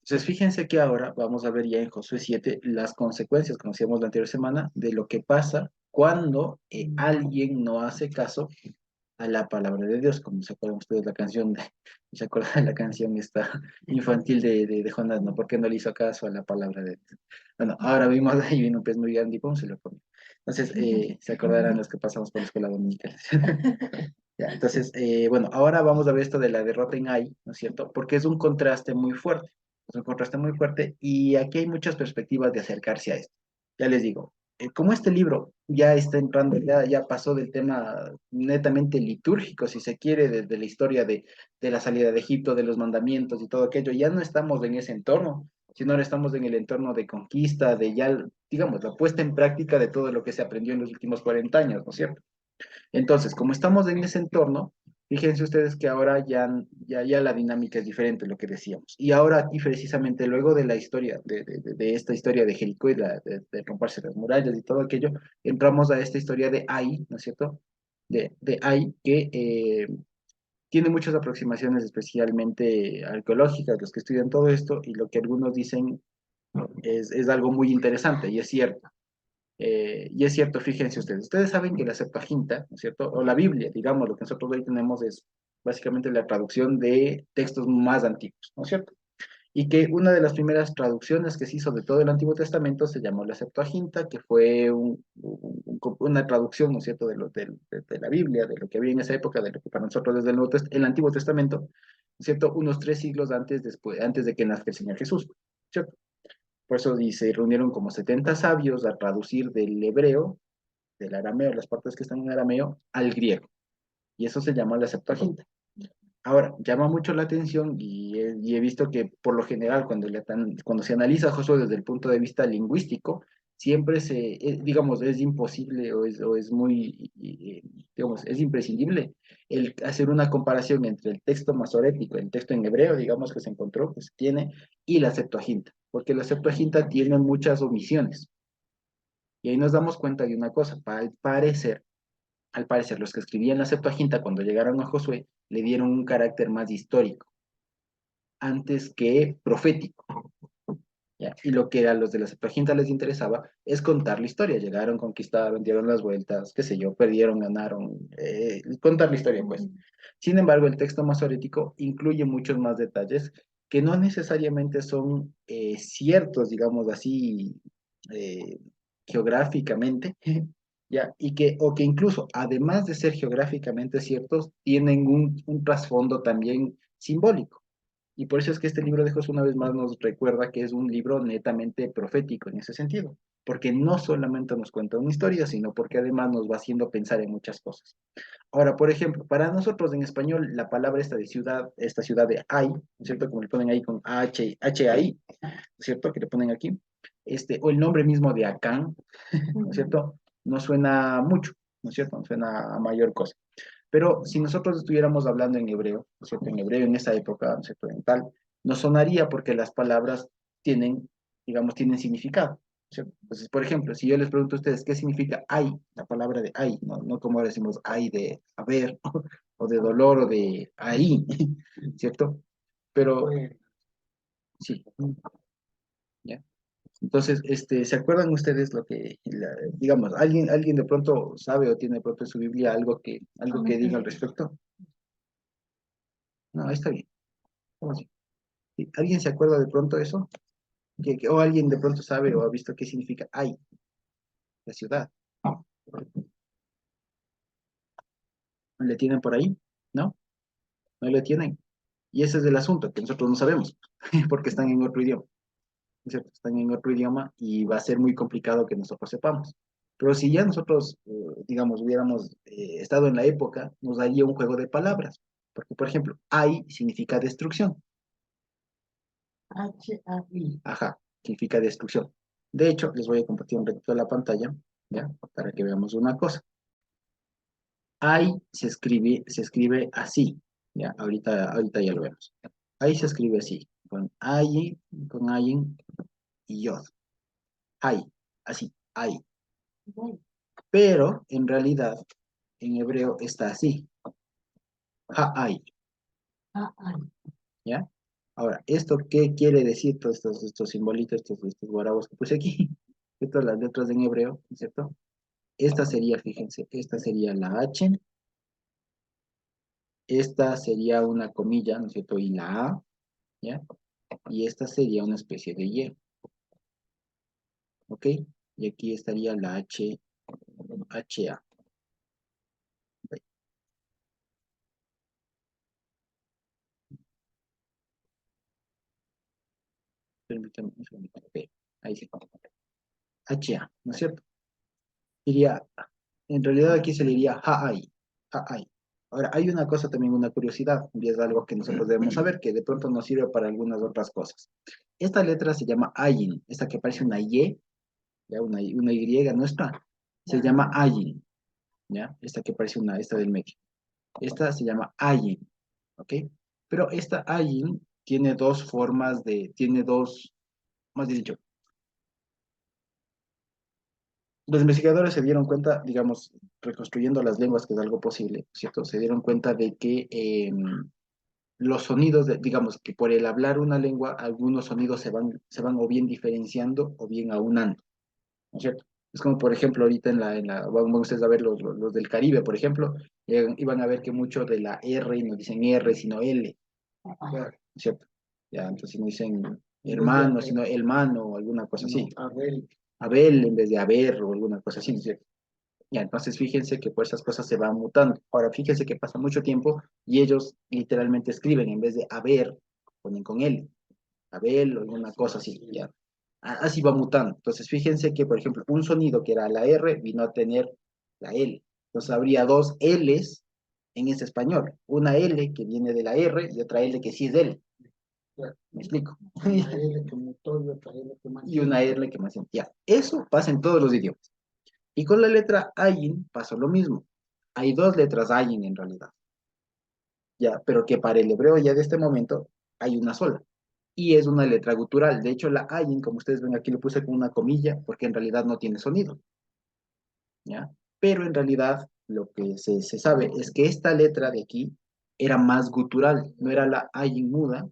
Entonces, fíjense que ahora vamos a ver ya en Josué 7 las consecuencias, como decíamos la anterior semana, de lo que pasa cuando alguien no hace caso a la palabra de Dios, como se acuerdan ustedes la canción, se acuerdan de la canción esta infantil de Jonás, ¿no? ¿Por qué no le hizo caso a la palabra de Dios? Bueno, ahora vimos ahí vino un pez muy grande y pum, se lo comió. Entonces, se acordarán los que pasamos por la escuela dominical. Ya, entonces, bueno, ahora vamos a ver esto de la derrota en Ai, ¿no es cierto? Porque es un contraste muy fuerte, es un contraste muy fuerte y aquí hay muchas perspectivas de acercarse a esto. Ya les digo, como este libro ya está entrando, ya pasó del tema netamente litúrgico, si se quiere, desde la historia de la salida de Egipto, de los mandamientos y todo aquello, ya no estamos en ese entorno, sino ahora estamos en el entorno de conquista, de ya, digamos, la puesta en práctica de todo lo que se aprendió en los últimos 40 años, ¿no es cierto? Entonces, como estamos en ese entorno, fíjense ustedes que ahora ya la dinámica es diferente, lo que decíamos. Y ahora aquí precisamente luego de la historia, de esta historia de Jericó y de romperse las murallas y todo aquello, entramos a esta historia de Ai, ¿no es cierto? De Ai, que tiene muchas aproximaciones especialmente arqueológicas, los que estudian todo esto, y lo que algunos dicen es algo muy interesante, y es cierto. Y es cierto, fíjense ustedes saben que la Septuaginta, ¿no es cierto? O la Biblia, digamos, lo que nosotros hoy tenemos es básicamente la traducción de textos más antiguos, ¿no es cierto? Y que una de las primeras traducciones que se hizo de todo el Antiguo Testamento se llamó la Septuaginta, que fue una traducción, ¿no es cierto?, de la Biblia, de lo que había en esa época, de lo que para nosotros es el Antiguo Testamento, ¿no es cierto?, unos 3 siglos antes de que nazca el Señor Jesús, ¿cierto? Por eso dice, reunieron como 70 sabios a traducir del hebreo, del arameo, las partes que están en arameo, al griego. Y eso se llama la Septuaginta. Ahora, llama mucho la atención y he visto que por lo general cuando se analiza a Josué desde el punto de vista lingüístico, siempre digamos, es imposible o es muy, digamos, es imprescindible el hacer una comparación entre el texto masorético, el texto en hebreo, digamos, que se encontró, que se tiene, y la Septuaginta, porque la Septuaginta tiene muchas omisiones. Y ahí nos damos cuenta de una cosa, al parecer, los que escribían la Septuaginta cuando llegaron a Josué le dieron un carácter más histórico, antes que profético. ¿Ya? Y lo que a los de la Septuaginta les interesaba es contar la historia. Llegaron, conquistaron, dieron las vueltas, qué sé yo, perdieron, ganaron, contar la historia, pues. Sin embargo, el texto masorético incluye muchos más detalles que no necesariamente son ciertos, digamos así, eh, geográficamente, ¿ya? O que incluso, además de ser geográficamente ciertos, tienen un trasfondo también simbólico. Y por eso es que este libro de Josué una vez más nos recuerda que es un libro netamente profético en ese sentido, porque no solamente nos cuenta una historia, sino porque además nos va haciendo pensar en muchas cosas. Ahora, por ejemplo, para nosotros en español, la palabra esta de ciudad, esta ciudad de Ai, ¿no es cierto? Como le ponen ahí con H-A-I, ¿no es cierto? Que le ponen aquí, o el nombre mismo de Acán, ¿no es cierto? No suena mucho, ¿no es cierto? No suena a mayor cosa. Pero si nosotros estuviéramos hablando en hebreo, ¿no es cierto? En hebreo en esa época, ¿no es cierto? En tal, nos sonaría porque las palabras tienen, digamos, tienen significado, ¿no es cierto? Entonces, por ejemplo, si yo les pregunto a ustedes qué significa ay, la palabra de ay, no, no como ahora decimos ay de haber, o de dolor, o de ahí, ¿cierto? Pero, sí, ¿ya? Entonces, ¿se acuerdan ustedes lo que, digamos, alguien de pronto sabe o tiene de pronto en su Biblia algo que diga al respecto? No, está bien. Vamos bien. ¿Sí? ¿Alguien se acuerda de pronto de eso? O alguien de pronto sabe o ha visto qué significa ay, la ciudad. ¿No le tienen por ahí? ¿No? ¿No le tienen? Y ese es el asunto, que nosotros no sabemos, porque están en otro idioma. ¿No es cierto? Están en otro idioma y va a ser muy complicado que nosotros sepamos. Pero si ya nosotros, digamos, hubiéramos estado en la época, nos daría un juego de palabras. Porque, por ejemplo, ay significa destrucción. H-A-I. Ajá, significa destrucción. De hecho, les voy a compartir un ratito la pantalla, ¿ya? Para que veamos una cosa. Ay se escribe así, ¿ya? Ahorita ya lo vemos. Ay se escribe así, con ayin y yod. Ay, así, ay. Pero en realidad, en hebreo está así, ha-ay, ¿ya? Ahora, ¿esto qué quiere decir? Todos estos simbolitos, estos guarabos que puse aquí, estas las letras en hebreo, ¿no es cierto? Esta sería, fíjense, esta sería la H, esta sería una comilla, ¿no es cierto? Y la A, ¿ya? Y esta sería una especie de Y, ¿ok? Y aquí estaría la H, HA. Permítanme un segundito, ok, ahí sí. HA, ¿no es cierto? Diría, en realidad aquí se le diría Ha'ai, Ha'ai. Ahora, hay una cosa también, una curiosidad, y es algo que nosotros debemos saber, que de pronto nos sirve para algunas otras cosas. Esta letra se llama Ayin, esta que parece una Y, ¿ya? Una Y nuestra, se llama Ayin, ¿ya? Esta que parece una, esta del medio. Esta se llama Ayin, ¿ok? Pero esta Ayin tiene dos formas tiene dos, más bien dicho, los investigadores se dieron cuenta, digamos, reconstruyendo las lenguas, que es algo posible, ¿cierto? Se dieron cuenta de que los sonidos, digamos, que por el hablar una lengua, algunos sonidos se van o bien diferenciando o bien aunando, ¿no es cierto? Es como, por ejemplo, ahorita van ustedes a ver los del Caribe, por ejemplo, iban a ver que mucho de la R no dicen R, sino L, ¿no es cierto? Ya, entonces no dicen hermano, sino hermano o alguna cosa así. Abel en vez de haber o alguna cosa así, ¿no es cierto? Ya, entonces fíjense que pues esas cosas se van mutando. Ahora fíjense que pasa mucho tiempo y ellos literalmente escriben en vez de haber, ponen con él, Abel o alguna cosa así, ya. Así va mutando. Entonces fíjense que, por ejemplo, un sonido que era la R vino a tener la L. Entonces habría dos Ls en ese español. Una L que viene de la R y otra L que sí es L. ¿Me explico? Una L que mutó y otra L que más. Y una L que más. Ya, eso pasa en todos los idiomas. Y con la letra Ayin pasó lo mismo. Hay dos letras Ayin en realidad, ya, pero que para el hebreo ya de este momento hay una sola. Y es una letra gutural. De hecho, la Ayin, como ustedes ven aquí, lo puse con una comilla, porque en realidad no tiene sonido, ¿ya? Pero en realidad lo que se sabe es que esta letra de aquí era más gutural, no era la Ayin muda,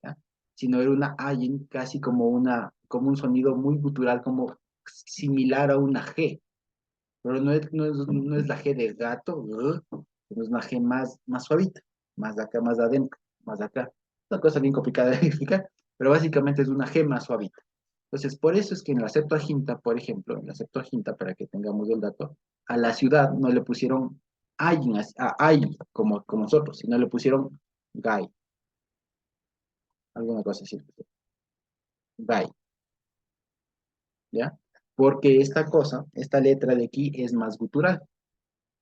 ¿ya? Sino era una Ayin casi como un sonido muy gutural, como similar a una G. Pero no es la G de gato, es una G más suavita, más de acá, más de adentro, más de acá. Una cosa bien complicada de explicar, pero básicamente es una G más suavita. Entonces, por eso es que en la Septuaginta, por ejemplo, en la Septuaginta, para que tengamos el dato, a la ciudad no le pusieron Ayin, Ay, como nosotros, sino le pusieron Gai, alguna cosa así, Gai, ¿ya? Porque esta letra de aquí es más gutural.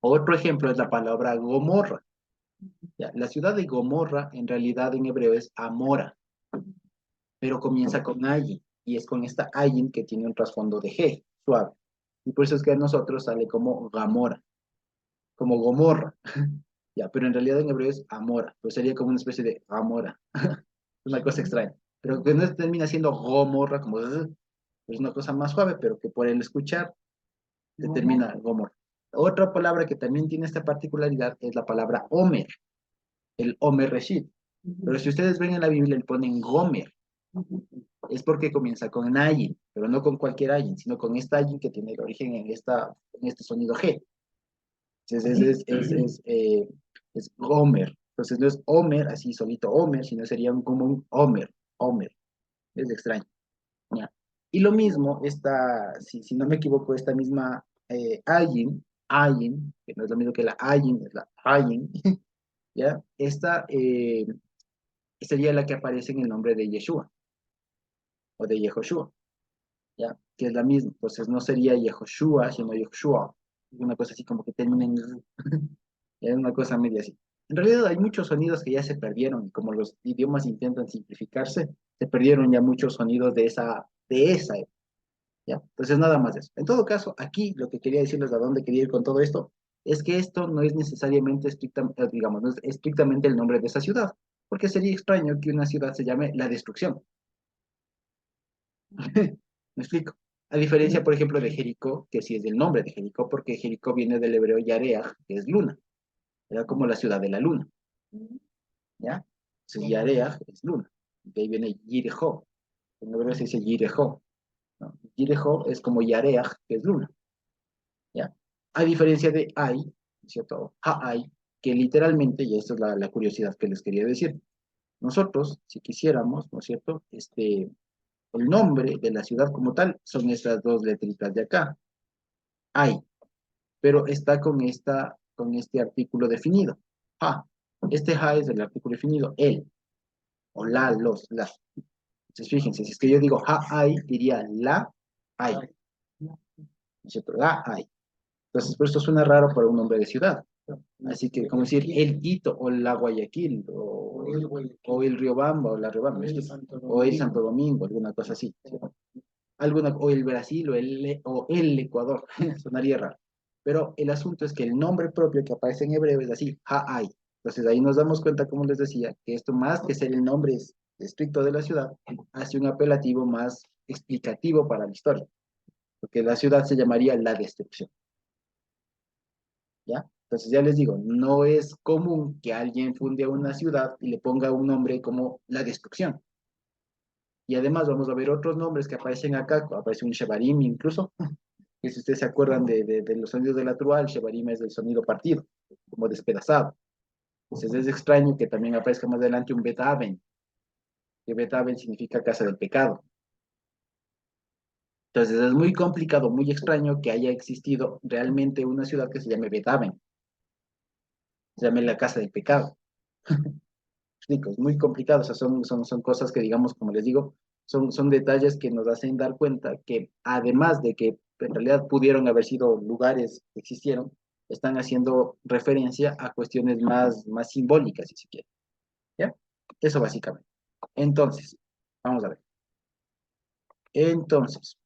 Otro ejemplo es la palabra Gomorra. Ya, la ciudad de Gomorra en realidad en hebreo es Amora, pero comienza con Ayin, y es con esta Ayin que tiene un trasfondo de G, suave. Y por eso es que a nosotros sale como Gamora, como Gomorra. Ya, pero en realidad en hebreo es Amora, pues sería como una especie de Gamora, una cosa extraña. Pero que no termina siendo Gomorra, como es una cosa más suave, pero que por el escuchar determina Gomorra. Otra palabra que también tiene esta particularidad es la palabra Omer, el Omer Reshit. Pero si ustedes ven en la Biblia, le ponen Gomer. Es porque comienza con Ayin, pero no con cualquier Ayin, sino con esta Ayin que tiene el origen en este sonido G. Entonces es Gomer. Entonces no es Homer, así solito Homer, sino sería como un Homer, Homer. Es extraño. ¿Ya? Y lo mismo, si no me equivoco, esta misma Ayin, que no es lo mismo que la Ayin, es la Ayin, ¿ya? Esta sería la que aparece en el nombre de Yeshua o de Yehoshua, ¿ya? Que es la misma. Entonces no sería Yehoshua, sino Yehoshua. Una cosa así como que termina en... Es una cosa media así. En realidad hay muchos sonidos que ya se perdieron y como los idiomas intentan simplificarse, se perdieron ya muchos sonidos de esa época, ¿ya? Entonces nada más de eso. En todo caso, aquí lo que quería decirles a dónde quería ir con todo esto es que esto no es necesariamente digamos, no es estrictamente el nombre de esa ciudad, porque sería extraño que una ciudad se llame La Destrucción. ¿Me explico? A diferencia, por ejemplo, de Jericó, que sí es el nombre de Jericó, porque Jericó viene del hebreo Yareach, que es luna. Era como la ciudad de la luna, ¿ya? Entonces Yareach es luna. De ahí viene Yirejo. En hebreo se dice Yirejo, ¿no? Yirejo es como Yareach, que es luna, ¿ya? A diferencia de Ai, ¿cierto? Ha-Ai, que literalmente, y esta es la curiosidad que les quería decir, nosotros, si quisiéramos, ¿no es cierto? El nombre de la ciudad como tal son estas dos letritas de acá, Ai, pero está con este artículo definido, ha. Este ha es el artículo definido, el, o la, los, las. Entonces, fíjense, si es que yo digo ha-Ai, diría la, hay, ¿no es cierto? La, hay. Entonces, por esto suena raro para un nombre de ciudad. Así que, como decir, el Quito, o la Guayaquil, o el Riobamba, o la Riobamba, o el Santo Domingo, alguna cosa así, ¿sí? O el Brasil, o el Ecuador, sonaría raro. Pero el asunto es que el nombre propio que aparece en hebreo es así, Ha'ai. Entonces ahí nos damos cuenta, como les decía, que esto más que ser el nombre estricto de la ciudad, hace un apelativo más explicativo para la historia, porque la ciudad se llamaría la destrucción. ¿Ya? Entonces ya les digo, no es común que alguien funde una ciudad y le ponga un nombre como la destrucción. Y además vamos a ver otros nombres que aparecen acá, aparece un Shebarim incluso, que si ustedes se acuerdan de los sonidos de la trúa, el Shebarim es el sonido partido, como despedazado. Entonces es extraño que también aparezca más adelante un Betaven, que Betaven significa casa del pecado. Entonces es muy complicado, muy extraño que haya existido realmente una ciudad que se llame Betaven, se llame la casa del pecado. Explico, es muy complicado, o sea, son cosas que, digamos, como les digo, son detalles que nos hacen dar cuenta que además de que en realidad pudieron haber sido lugares que existieron, están haciendo referencia a cuestiones más simbólicas, si se quiere, ¿ya? Eso básicamente. Entonces, vamos a ver. Entonces,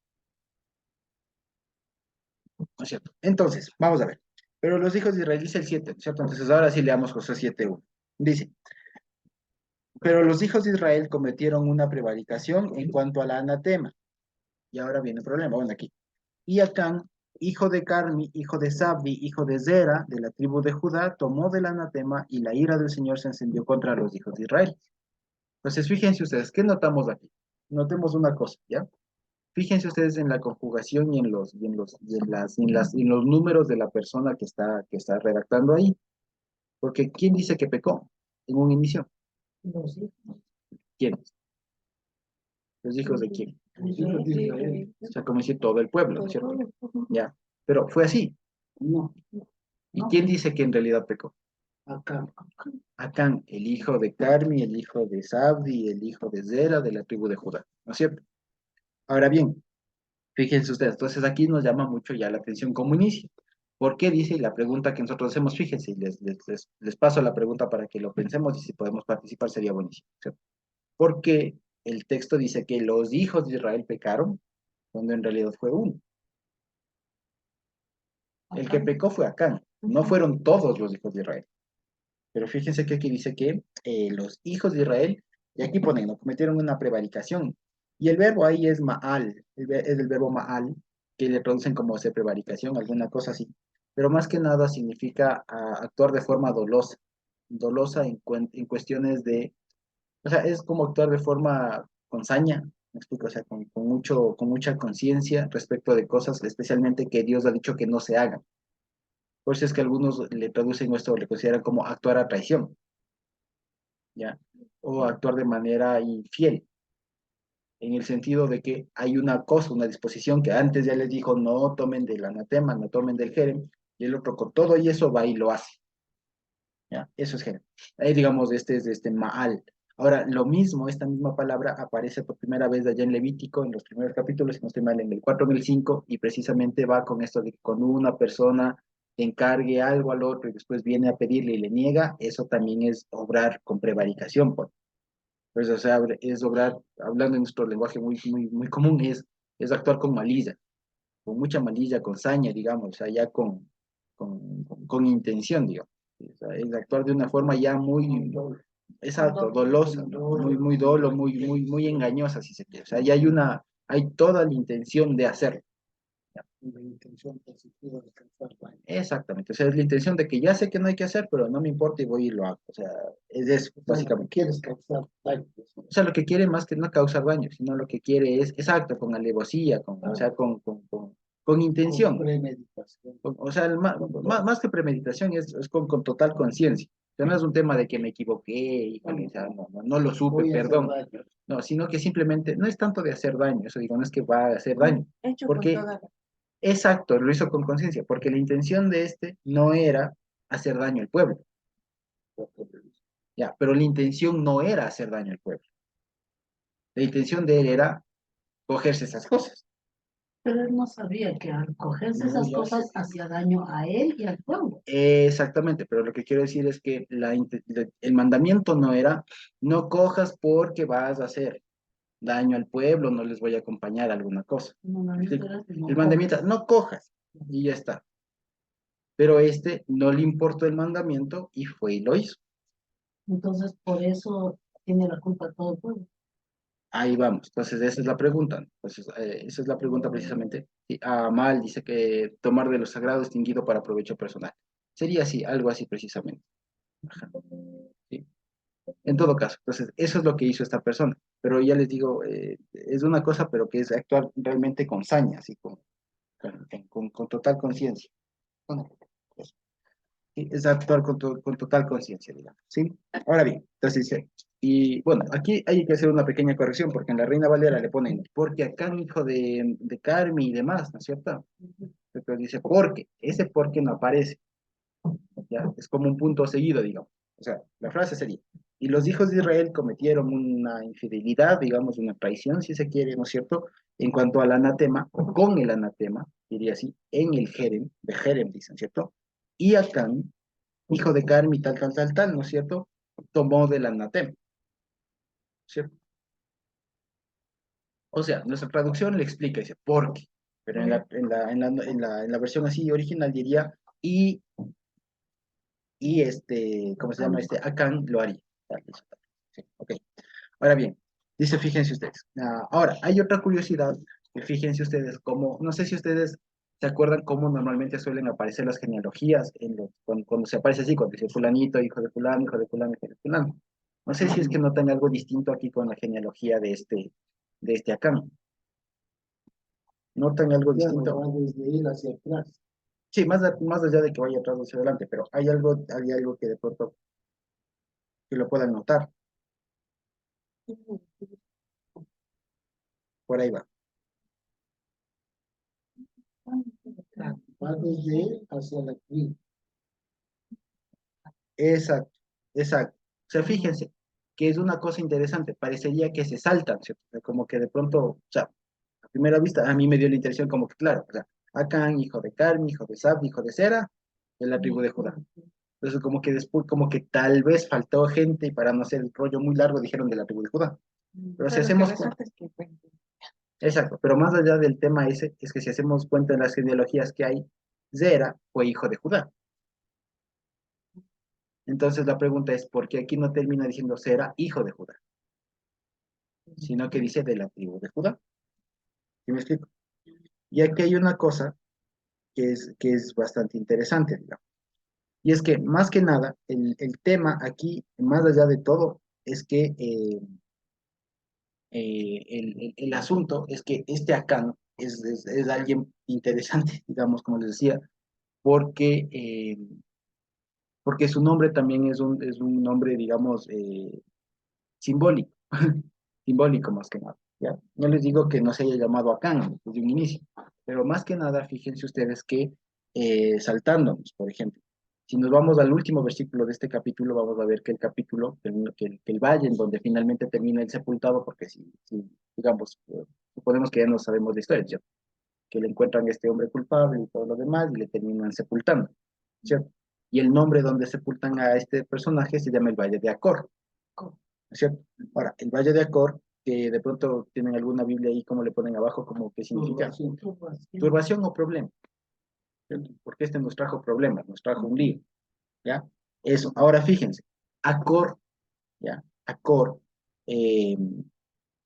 ¿no es cierto? Entonces, vamos a ver. Pero los hijos de Israel dice el 7, ¿cierto? Entonces, ahora sí leamos Josué 7:1. Dice, pero los hijos de Israel cometieron una prevaricación en cuanto al anatema. Y ahora viene el problema, bueno, aquí. Y Acán, hijo de Carmi, hijo de Sabdi, hijo de Zera, de la tribu de Judá, tomó del anatema y la ira del Señor se encendió contra los hijos de Israel. Entonces, fíjense ustedes, ¿qué notamos aquí? Notemos una cosa, ¿ya? Fíjense ustedes en la conjugación y en los números de la persona que está redactando ahí. Porque ¿quién dice que pecó en un inicio? ¿Quién? ¿Los hijos de quién? O sea, como decir todo el pueblo, ¿no es cierto? Ya. Pero fue así. ¿Y quién dice que en realidad pecó? Acán, el hijo de Carmi, el hijo de Sabdi, el hijo de Zera, de la tribu de Judá, ¿no es cierto? Ahora bien, fíjense ustedes, entonces aquí nos llama mucho ya la atención como inicio. ¿Por qué dice la pregunta que nosotros hacemos? Fíjense, les paso la pregunta para que lo pensemos y si podemos participar sería buenísimo, ¿cierto? Porque el texto dice que los hijos de Israel pecaron, cuando en realidad fue uno. El que pecó fue Acán, no fueron todos los hijos de Israel. Pero fíjense que aquí dice que los hijos de Israel, y aquí ponen, no cometieron una prevaricación. Y el verbo ahí es ma'al, es el verbo ma'al, que le traducen como hacer prevaricación, alguna cosa así. Pero más que nada significa actuar de forma dolosa, dolosa en cuestiones de, o sea, es como actuar de forma con saña, me explico, o sea, con mucha conciencia respecto de cosas, especialmente que Dios ha dicho que no se hagan. Por eso es que algunos le traducen esto, le consideran como actuar a traición. ¿Ya? O actuar de manera infiel, en el sentido de que hay una cosa, una disposición que antes ya les dijo, no tomen del anatema, no tomen del jerem, y el otro con todo y eso va y lo hace, ¿ya? Eso es jerem. Ahí digamos, este es Maal. Ahora, lo mismo, esta misma palabra aparece por primera vez allá en Levítico, en los primeros capítulos, si no estoy mal, en el 4 en el 5 y precisamente va con esto de que cuando una persona encargue algo al otro y después viene a pedirle y le niega, eso también es obrar con prevaricación, pues, o sea, es obrar, hablando en nuestro lenguaje muy común, es actuar con malicia, con mucha malicia, con saña, digamos, o sea, ya con intención, digamos. O sea, es actuar de una forma ya muy, exacto, dolosa, ¿no? Muy dolo, muy engañosa, si se quiere. O sea, ya hay toda la intención de hacerlo. La intención positiva de causar daño. Exactamente, o sea, es la intención de que ya sé que no hay que hacer, pero no me importa y voy y lo hago. O sea, es eso, O sea, lo que básicamente. quieres causar daño. O sea, lo que quiere más que no causar daño, sino lo que quiere es, exacto, con alevosía, o sea, con Con intención. premeditación. O sea, más que premeditación es con total conciencia. O sea, no es un tema de que me equivoqué y o sea, no lo supe, Voy a hacer perdón. daño. No, sino que simplemente no es tanto de hacer daño, eso digo, no es que va a hacer daño. Hecho con Porque, toda exacto, lo hizo con conciencia, porque la intención de este no era hacer daño al pueblo, ya, pero la intención no era hacer daño al pueblo. La intención de él era cogerse esas cosas. Pero él no sabía que al cogerse No, esas ya sé. cosas hacía daño a él y al pueblo. Exactamente, pero lo que quiero decir es que el mandamiento no era, no cojas porque vas a hacer daño al pueblo, no les voy a acompañar a alguna cosa. El mandamiento era que no El mandamiento, cojas. no cojas, y ya está. Pero este no le importó el mandamiento y fue y lo hizo. Entonces, por eso tiene la culpa todo el pueblo. Ahí vamos. Entonces, esa es la pregunta. Entonces, esa es la pregunta precisamente. Sí, Mal dice que tomar de lo sagrado extinguido para provecho personal. Sería así, algo así precisamente. Ajá. Sí. En todo caso, entonces, eso es lo que hizo esta persona. Pero ya les digo, es una cosa, pero que es actuar realmente con saña, así, con total conciencia. Bueno, eso. Sí, es actuar con total conciencia, digamos. ¿Sí? Ahora bien, entonces dice, y bueno, aquí hay que hacer una pequeña corrección, porque en la Reina Valera le ponen, porque acá hijo de Carmi y demás, ¿no es cierto? Pero dice, porque, ese porque no aparece. ¿Ya? Es como un punto seguido, digamos. O sea, la frase sería, y los hijos de Israel cometieron una infidelidad, digamos, una traición, si se quiere, ¿no es cierto? En cuanto al anatema, o con el anatema, diría así, en el Jerem, de Jerem, dicen, ¿cierto? Y Acán, hijo de Carmi, tal, tal, tal, tal, ¿no es cierto? Tomó del anatema, ¿cierto? O sea, nuestra traducción le explica, dice, ¿por qué? Pero en la versión así original diría, y ¿cómo se llama? Acán lo haría. Tal, tal, tal. Sí, ok. Ahora bien, dice, fíjense ustedes. Ahora, hay otra curiosidad, que fíjense ustedes cómo, no sé si ustedes se acuerdan cómo normalmente suelen aparecer las genealogías cuando se aparece así, cuando dice fulanito, hijo de fulano, hijo de fulano, hijo de fulano. No sé si es que notan algo distinto aquí con la genealogía de este Acán. ¿Notan algo Claro, distinto? va desde ir hacia atrás. Sí, más allá de que vaya atrás o hacia adelante, pero hay algo que de pronto que lo puedan notar. Por ahí va. Va desde él hacia la tribu. Exacto, exacto. O sea, fíjense que es una cosa interesante, parecería que se saltan, ¿cierto? O sea, como que de pronto, o sea, a primera vista a mí me dio la impresión como que, claro, o sea, Acán, hijo de Carmi, hijo de Sab, hijo de Sera, de la tribu de Judá. Entonces, como que después, como que tal vez faltó gente y para no hacer el rollo muy largo dijeron de la tribu de Judá. Pero si Pero lo que hacemos cuenta, resalta es que, bueno, exacto, pero más allá del tema ese, es que si hacemos cuenta en las genealogías que hay, Zera fue hijo de Judá. Entonces la pregunta es, ¿por qué aquí no termina diciendo Zera hijo de Judá? Sino que dice de la tribu de Judá. ¿Sí me explico? Y aquí hay una cosa que es bastante interesante, digamos. Y es que más que nada, el tema aquí, más allá de todo, es que el asunto es que este Acán es alguien interesante, digamos, como les decía, porque, porque su nombre también es un nombre, digamos, simbólico, simbólico más que nada, ¿ya? No les digo que no se haya llamado Acán desde un inicio, pero más que nada, fíjense ustedes que saltándonos, por ejemplo, si nos vamos al último versículo de este capítulo, vamos a ver que el capítulo, que el valle en donde finalmente termina el sepultado, porque si digamos, suponemos que ya no sabemos la historia, ¿cierto? Que le encuentran a este hombre culpable y todo lo demás y le terminan sepultando, ¿cierto? Y el nombre donde sepultan a este personaje se llama el Valle de Acor, ¿no es cierto? Ahora, el Valle de Acor, que de pronto tienen alguna Biblia ahí, como le ponen abajo, como que significa turbación o problema, ¿cierto? Porque este nos trajo problemas, nos trajo un lío, ¿ya? Eso. Ahora fíjense, Acor, ¿ya? Acor, eh,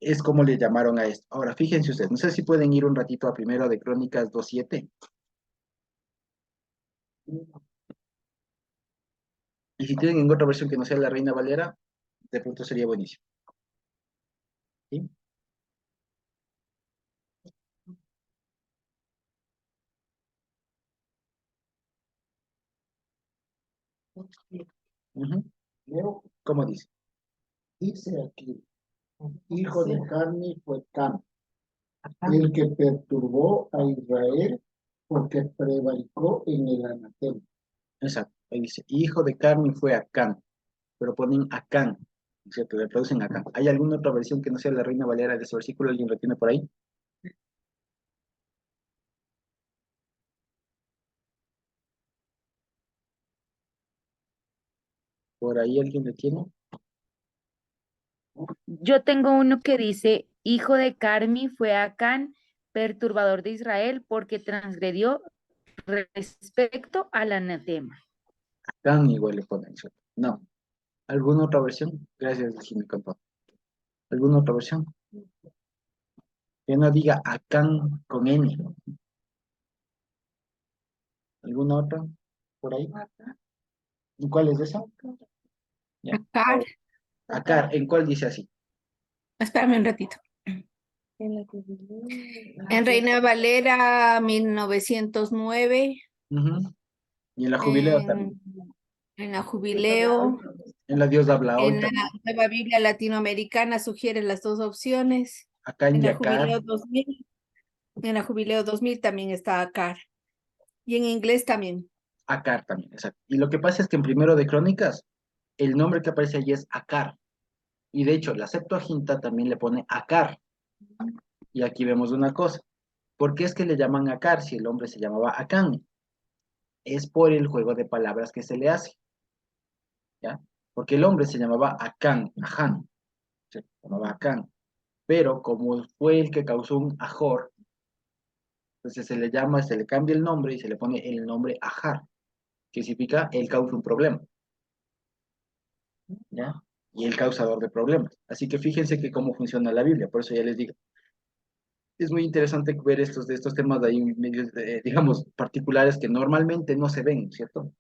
es como le llamaron a esto. Ahora, fíjense ustedes, no sé si pueden ir un ratito a primero de Crónicas 2:7. Y si tienen en otra versión que no sea la Reina Valera, de pronto sería buenísimo. ¿Sí? Ujú. Leo, ¿Cómo dice? dice aquí, hijo de carne fue Cam, Acá. el que perturbó a Israel porque prevaricó en el anatema. Exacto. Ahí dice, hijo de Carmi fue Acán, pero ponen Acán, ¿cierto? Le traducen Acán. ¿Hay alguna otra versión que no sea la Reina Valera de ese versículo? ¿Alguien lo tiene por ahí? ¿Por ahí alguien lo tiene? Yo tengo uno que dice, hijo de Carmi fue Acán, perturbador de Israel, porque transgredió respecto al anatema. Acán igual le ponen, ¿cierto? No. ¿Alguna otra versión? Gracias, Jimmy Cantón. ¿Alguna otra versión? Que no diga Acán con N. ¿Alguna otra? ¿Por ahí? ¿En cuál es esa? Ya. Acá, Acá, ¿en cuál dice así? espérame un ratito. En Reina Valera 1909, Ujú. Y en la Jubileo también. en la Jubileo, En la Dios habla hoy en la también. Nueva Biblia Latinoamericana sugiere las dos opciones. Acán En y la acá. Jubileo 2000, en la Jubileo 2000 también está Acar. Y en inglés también. Acar también, exacto. Y lo que pasa es que en primero de Crónicas, el nombre que aparece allí es Acar. Y de hecho, la Septuaginta también le pone Acar. Y aquí vemos una cosa. ¿Por qué es que le llaman Acar si el hombre se llamaba Acán? Es por el juego de palabras que se le hace, ¿ya? Porque el hombre se llamaba Acán, Aján, se llamaba Acán. Pero como fue el que causó un Ajor, entonces se le llama, se le cambia el nombre y se le pone el nombre Ajar, que significa él causa un problema, ¿ya? Y el causador de problemas. Así que fíjense que cómo funciona la Biblia, por eso ya les digo. Es muy interesante ver de estos temas de ahí, medios, digamos, particulares que normalmente no se ven, ¿cierto?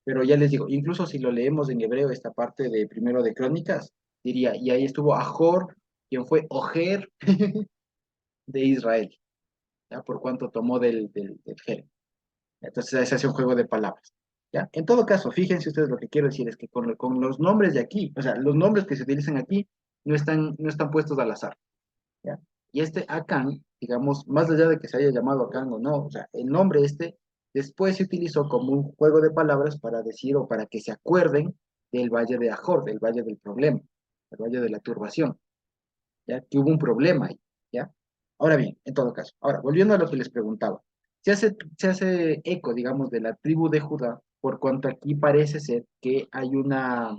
Pero ya les digo, incluso si lo leemos en hebreo, esta parte de primero de Crónicas, diría, y ahí estuvo Ajor, quien fue Ojer de Israel, ¿ya? Por cuanto tomó del Jer. Entonces se hace un juego de palabras. ¿Ya? En todo caso, fíjense ustedes lo que quiero decir es que con los nombres de aquí, o sea, los nombres que se utilizan aquí no están puestos al azar. ¿Ya? Y este Acán, digamos, más allá de que se haya llamado Acán o no, o sea, el nombre este después se utilizó como un juego de palabras para decir o para que se acuerden del Valle de Ajor, del Valle del Problema, del Valle de la Turbación, ¿ya? Que hubo un problema ahí, ¿ya? Ahora bien, en todo caso, ahora, volviendo a lo que les preguntaba, se hace eco, digamos, de la tribu de Judá, por cuanto aquí parece ser que hay una,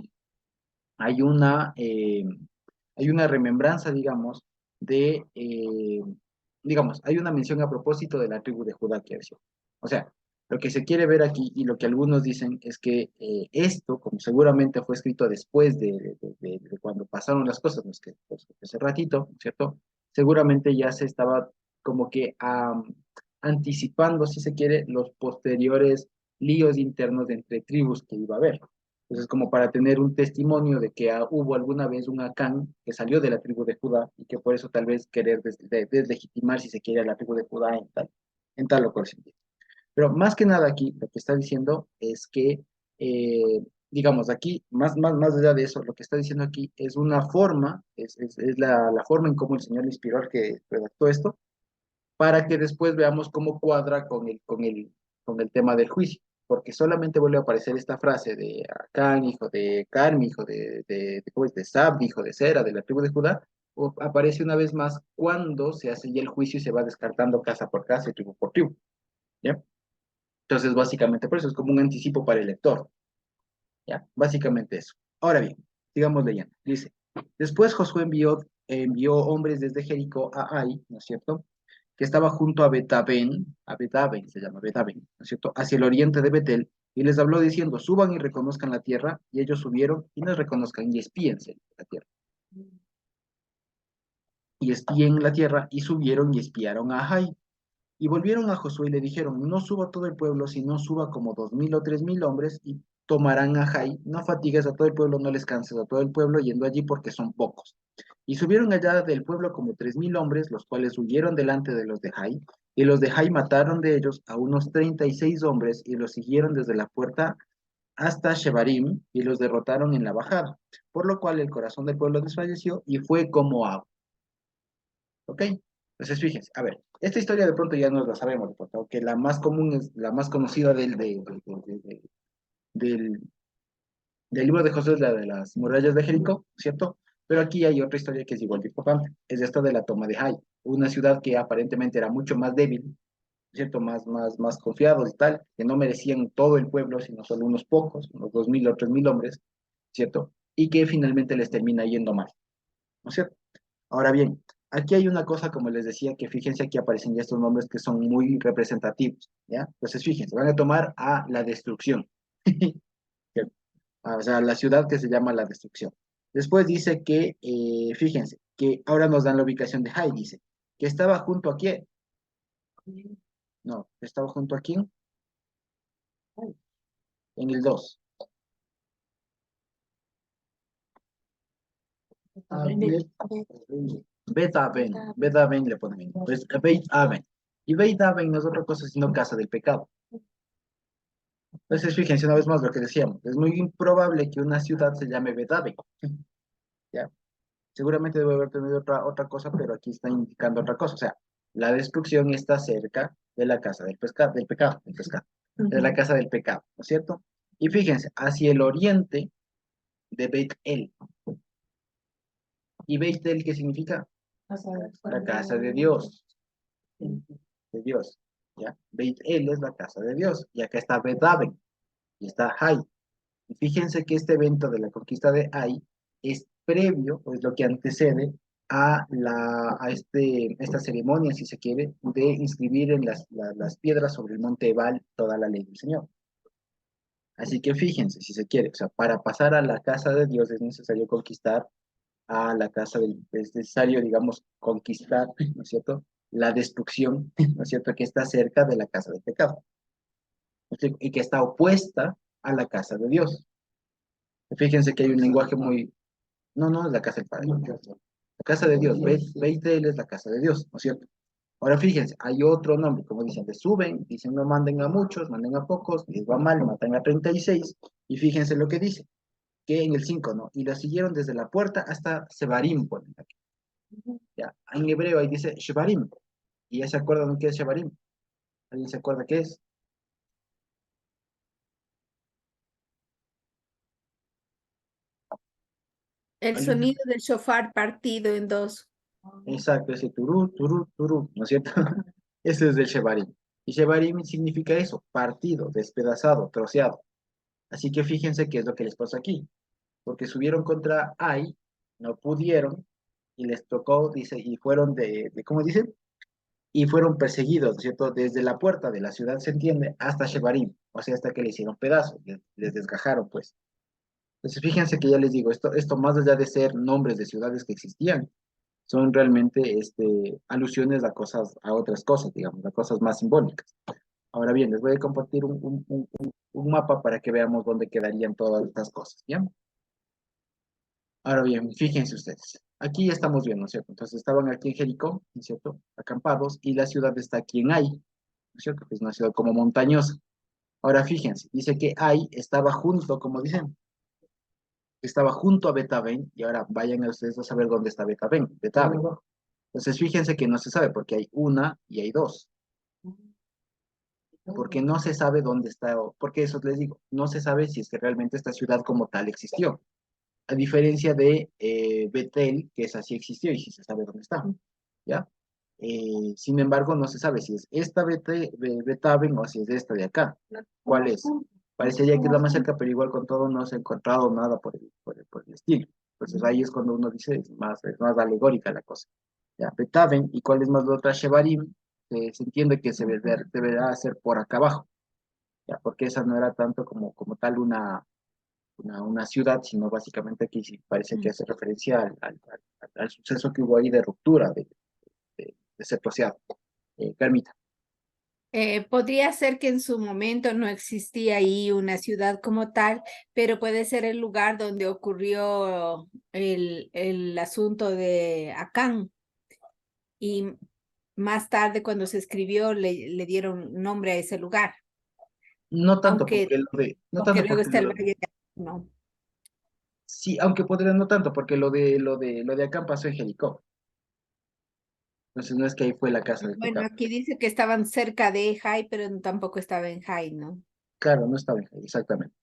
eh, hay una remembranza, digamos, digamos, hay una mención a propósito de la tribu de Judá, quiero decir. O sea, lo que se quiere ver aquí y lo que algunos dicen es que esto, como seguramente fue escrito después de cuando pasaron las cosas, pues, hace ratito, ¿cierto? Seguramente ya se estaba como que anticipando, si se quiere, los posteriores líos internos entre tribus que iba a haber. Entonces, como para tener un testimonio de que hubo alguna vez un Acán que salió de la tribu de Judá y que por eso tal vez querer deslegitimar, si se quiere, a la tribu de Judá en tal o cual sentido. Pero más que nada aquí, lo que está diciendo es que, digamos, aquí, más allá de eso, lo que está diciendo aquí es una forma, es la forma en cómo el Señor inspiró al que redactó esto, para que después veamos cómo cuadra con el tema del juicio, porque solamente vuelve a aparecer esta frase de Acán, hijo de Carmi, hijo ¿cómo es? De Sab, hijo de Sera, de la tribu de Judá, aparece una vez más cuando se hace ya el juicio y se va descartando casa por casa y tribu por tribu, ¿ya? Entonces, básicamente, por eso es como un anticipo para el lector, ¿ya? Básicamente eso. Ahora bien, sigamos leyendo. Dice, después Josué envió hombres desde Jericó a Ai, ¿no es cierto?, que estaba junto a Betaben se llama Betaben, ¿no es cierto?, hacia el oriente de Betel, y les habló diciendo, suban y reconozcan la tierra, y ellos subieron y nos reconozcan y espíense la tierra. y espíen la tierra, y subieron y espiaron a Jai. Y volvieron a Josué y le dijeron, no suba todo el pueblo, sino suba como 2000 o 3000 hombres, y tomarán a Jai. No fatigues a todo el pueblo, no les canses a todo el pueblo yendo allí, porque son pocos. Y subieron allá del pueblo como 3000 hombres, los cuales huyeron delante de los de Jai, y los de Jai mataron de ellos a unos 36 hombres, y los siguieron desde la puerta hasta Shebarim, y los derrotaron en la bajada, por lo cual el corazón del pueblo desfalleció, y fue como agua. ¿Ok? Entonces, fíjense, a ver, esta historia de pronto ya nos la sabemos, de pronto, aunque la más común es la más conocida del, del libro de Josué, es la de las murallas de Jericó, ¿cierto? Pero aquí hay otra historia que es igual de importante, es esta de la toma de Hai, una ciudad que aparentemente era mucho más débil, ¿cierto? Más confiados y tal, que no merecían todo el pueblo, sino solo unos pocos, unos 2000 o 3000 hombres, ¿cierto? Y que finalmente les termina yendo mal, ¿no es cierto? Ahora bien, aquí hay una cosa, como les decía, que fíjense, aquí aparecen ya estos nombres que son muy representativos, ¿ya? Entonces, fíjense, van a tomar a la destrucción, o sea, la ciudad que se llama la destrucción. Después dice que, fíjense, que ahora nos dan la ubicación de Jai, dice, que estaba junto a quién, no, estaba junto a quién, en el 2. Bet Aven, Bet Aven le ponen, pues Beit Aven. Y Beit Aven no es otra cosa sino casa del pecado. Entonces, fíjense una vez más lo que decíamos. Es muy improbable que una ciudad se llame Bet Aven. ¿Ya? Seguramente debe haber tenido otra cosa, pero aquí está indicando otra cosa. O sea, la destrucción está cerca de la casa del pescado, de la casa del pecado, ¿no es cierto? Y fíjense, hacia el oriente de Beit El. ¿Y Beit El qué significa? La casa de Dios. De Dios, ¿ya? Beit El es la casa de Dios, y acá está Bet Aven, y está Hai. Y fíjense que este evento de la conquista de Ai es previo, o es lo que antecede esta ceremonia, si se quiere, de inscribir en las piedras sobre el monte Ebal toda la ley del Señor. Así que fíjense, si se quiere, o sea, para pasar a la casa de Dios es necesario conquistar a la casa es necesario, digamos, conquistar, ¿no es cierto? La destrucción, ¿no es cierto? Que está cerca de la casa del pecado, ¿no es cierto? Y que está opuesta a la casa de Dios. Fíjense que hay un lenguaje muy... No, no es la casa del Padre. La casa de Dios, Beit-El es la casa de Dios, ¿no es cierto? Ahora fíjense, hay otro nombre, como dicen, de suben, dicen no manden a muchos, manden a pocos, les va mal, matan a 36, y fíjense lo que dice, que en el 5, ¿no? Y lo siguieron desde la puerta hasta Sebarim, ponen aquí. Ya, en hebreo ahí dice Shebarim, y ya se acuerdan qué es Shebarim. ¿Alguien se acuerda qué es? El ¿Alguien? sonido del shofar partido en dos. Exacto, ese turú, turú, turú, ¿no es cierto? Ese es el Shebarim. Y Shebarim significa eso, partido, despedazado, troceado. Así que fíjense qué es lo que les pasó aquí. Porque subieron contra Ai, no pudieron, y les tocó, dice, y fueron ¿cómo dicen? Y fueron perseguidos, ¿no es cierto? Desde la puerta de la ciudad, se entiende, hasta Shebarim, o sea, hasta que le hicieron pedazos, les desgajaron, pues. Entonces, fíjense que ya les digo, esto más allá de ser nombres de ciudades que existían, son realmente alusiones a cosas, a otras cosas, digamos, a cosas más simbólicas. Ahora bien, les voy a compartir un mapa para que veamos dónde quedarían todas estas cosas, ¿bien? Ahora bien, fíjense ustedes, aquí ya estamos viendo, ¿no es cierto? Entonces estaban aquí en Jericó, ¿no es cierto? Acampados, y la ciudad está aquí en Ai, ¿no es cierto? Que es una ciudad como montañosa. Ahora fíjense, dice que Ai estaba junto, como dicen, estaba junto a Betaben, y ahora vayan a ustedes a saber dónde está Betaben. Entonces fíjense que no se sabe porque hay una y hay dos, porque no se sabe dónde está, porque eso les digo, no se sabe si es que realmente esta ciudad como tal existió, a diferencia de Betel, que es así existió y sí se sabe dónde está, ¿ya? Sin embargo, no se sabe si es esta Betaben o si es esta de acá. ¿Cuál es? Parecería que es la más cerca, pero igual con todo no se ha encontrado nada por el estilo. Entonces ahí es cuando uno dice, es más alegórica la cosa. ¿Ya? Betaben, ¿y cuál es más la otra? Shebarim, se entiende que deberá ser por acá abajo, ¿ya? Porque esa no era tanto como tal una ciudad, sino básicamente aquí sí parece que hace referencia al suceso que hubo ahí de ruptura de ese troceado. Carmita. Podría ser que en su momento no existía ahí una ciudad como tal, pero puede ser el lugar donde ocurrió el asunto de Acán. Y más tarde, cuando se escribió, le dieron nombre a ese lugar, No tanto aunque, porque no aunque tanto luego porque está el Valle de Acán, ¿no? sí, aunque podría no tanto, porque lo de acá pasó en Jericó. Entonces no es que ahí fue la casa del Bueno, pecado. aquí dice que estaban cerca de Jai, pero tampoco estaba en Jai, ¿no? Claro, no estaba en Jericó, exactamente.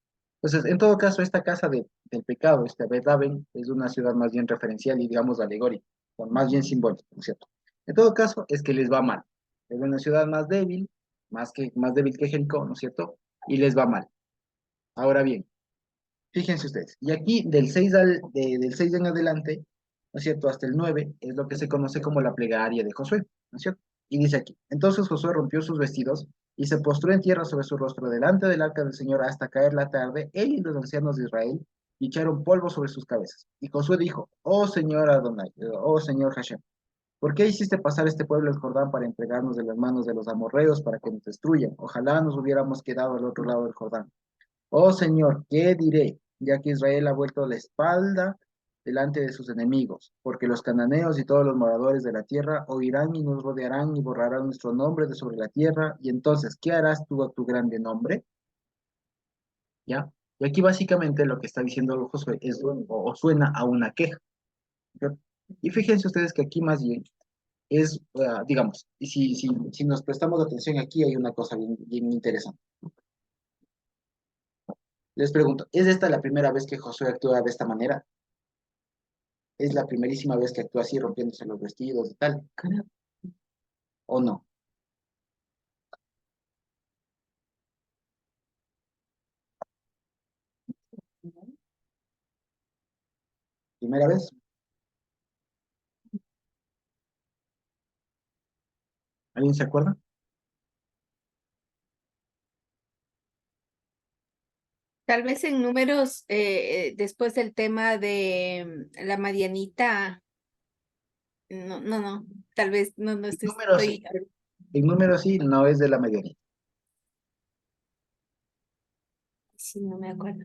Entonces, en todo caso, esta casa del pecado, este Bet-Aven, es una ciudad más bien referencial y, digamos, alegórica, o más bien simbólica, ¿no es cierto? En todo caso, es que les va mal. Es una ciudad más débil, más débil que Jericó, ¿no es cierto? Y les va mal. Ahora bien, fíjense ustedes, y aquí del 6 en adelante, ¿no es cierto? Hasta el 9 es lo que se conoce como la plegaria de Josué, ¿no es cierto? Y dice aquí, entonces Josué rompió sus vestidos y se postró en tierra sobre su rostro delante del arca del Señor hasta caer la tarde, él y los ancianos de Israel, y echaron polvo sobre sus cabezas. Y Josué dijo, oh Señor Adonai, oh Señor Hashem, ¿por qué hiciste pasar este pueblo el Jordán para entregarnos de las manos de los amorreos para que nos destruyan? Ojalá nos hubiéramos quedado al otro lado del Jordán. Oh Señor, ¿qué diré? Ya que Israel ha vuelto la espalda delante de sus enemigos, porque los cananeos y todos los moradores de la tierra oirán y nos rodearán y borrarán nuestro nombre de sobre la tierra, y entonces, ¿qué harás tú a tu grande nombre? ¿Ya? Y aquí básicamente lo que está diciendo Josué es, o suena a una queja. ¿Ya? Y fíjense ustedes que aquí más bien es, digamos, y si nos prestamos atención aquí hay una cosa bien interesante. Les pregunto, ¿es esta la primera vez que Josué actúa de esta manera? ¿Es la primerísima vez que actúa así, rompiéndose los vestidos y tal? ¿O no? ¿Primera vez? ¿Alguien se acuerda? Tal vez en números, después del tema de la Marianita, no, tal vez no En número sí. estoy, En número sí, no es de la mayoría. sí, no me acuerdo.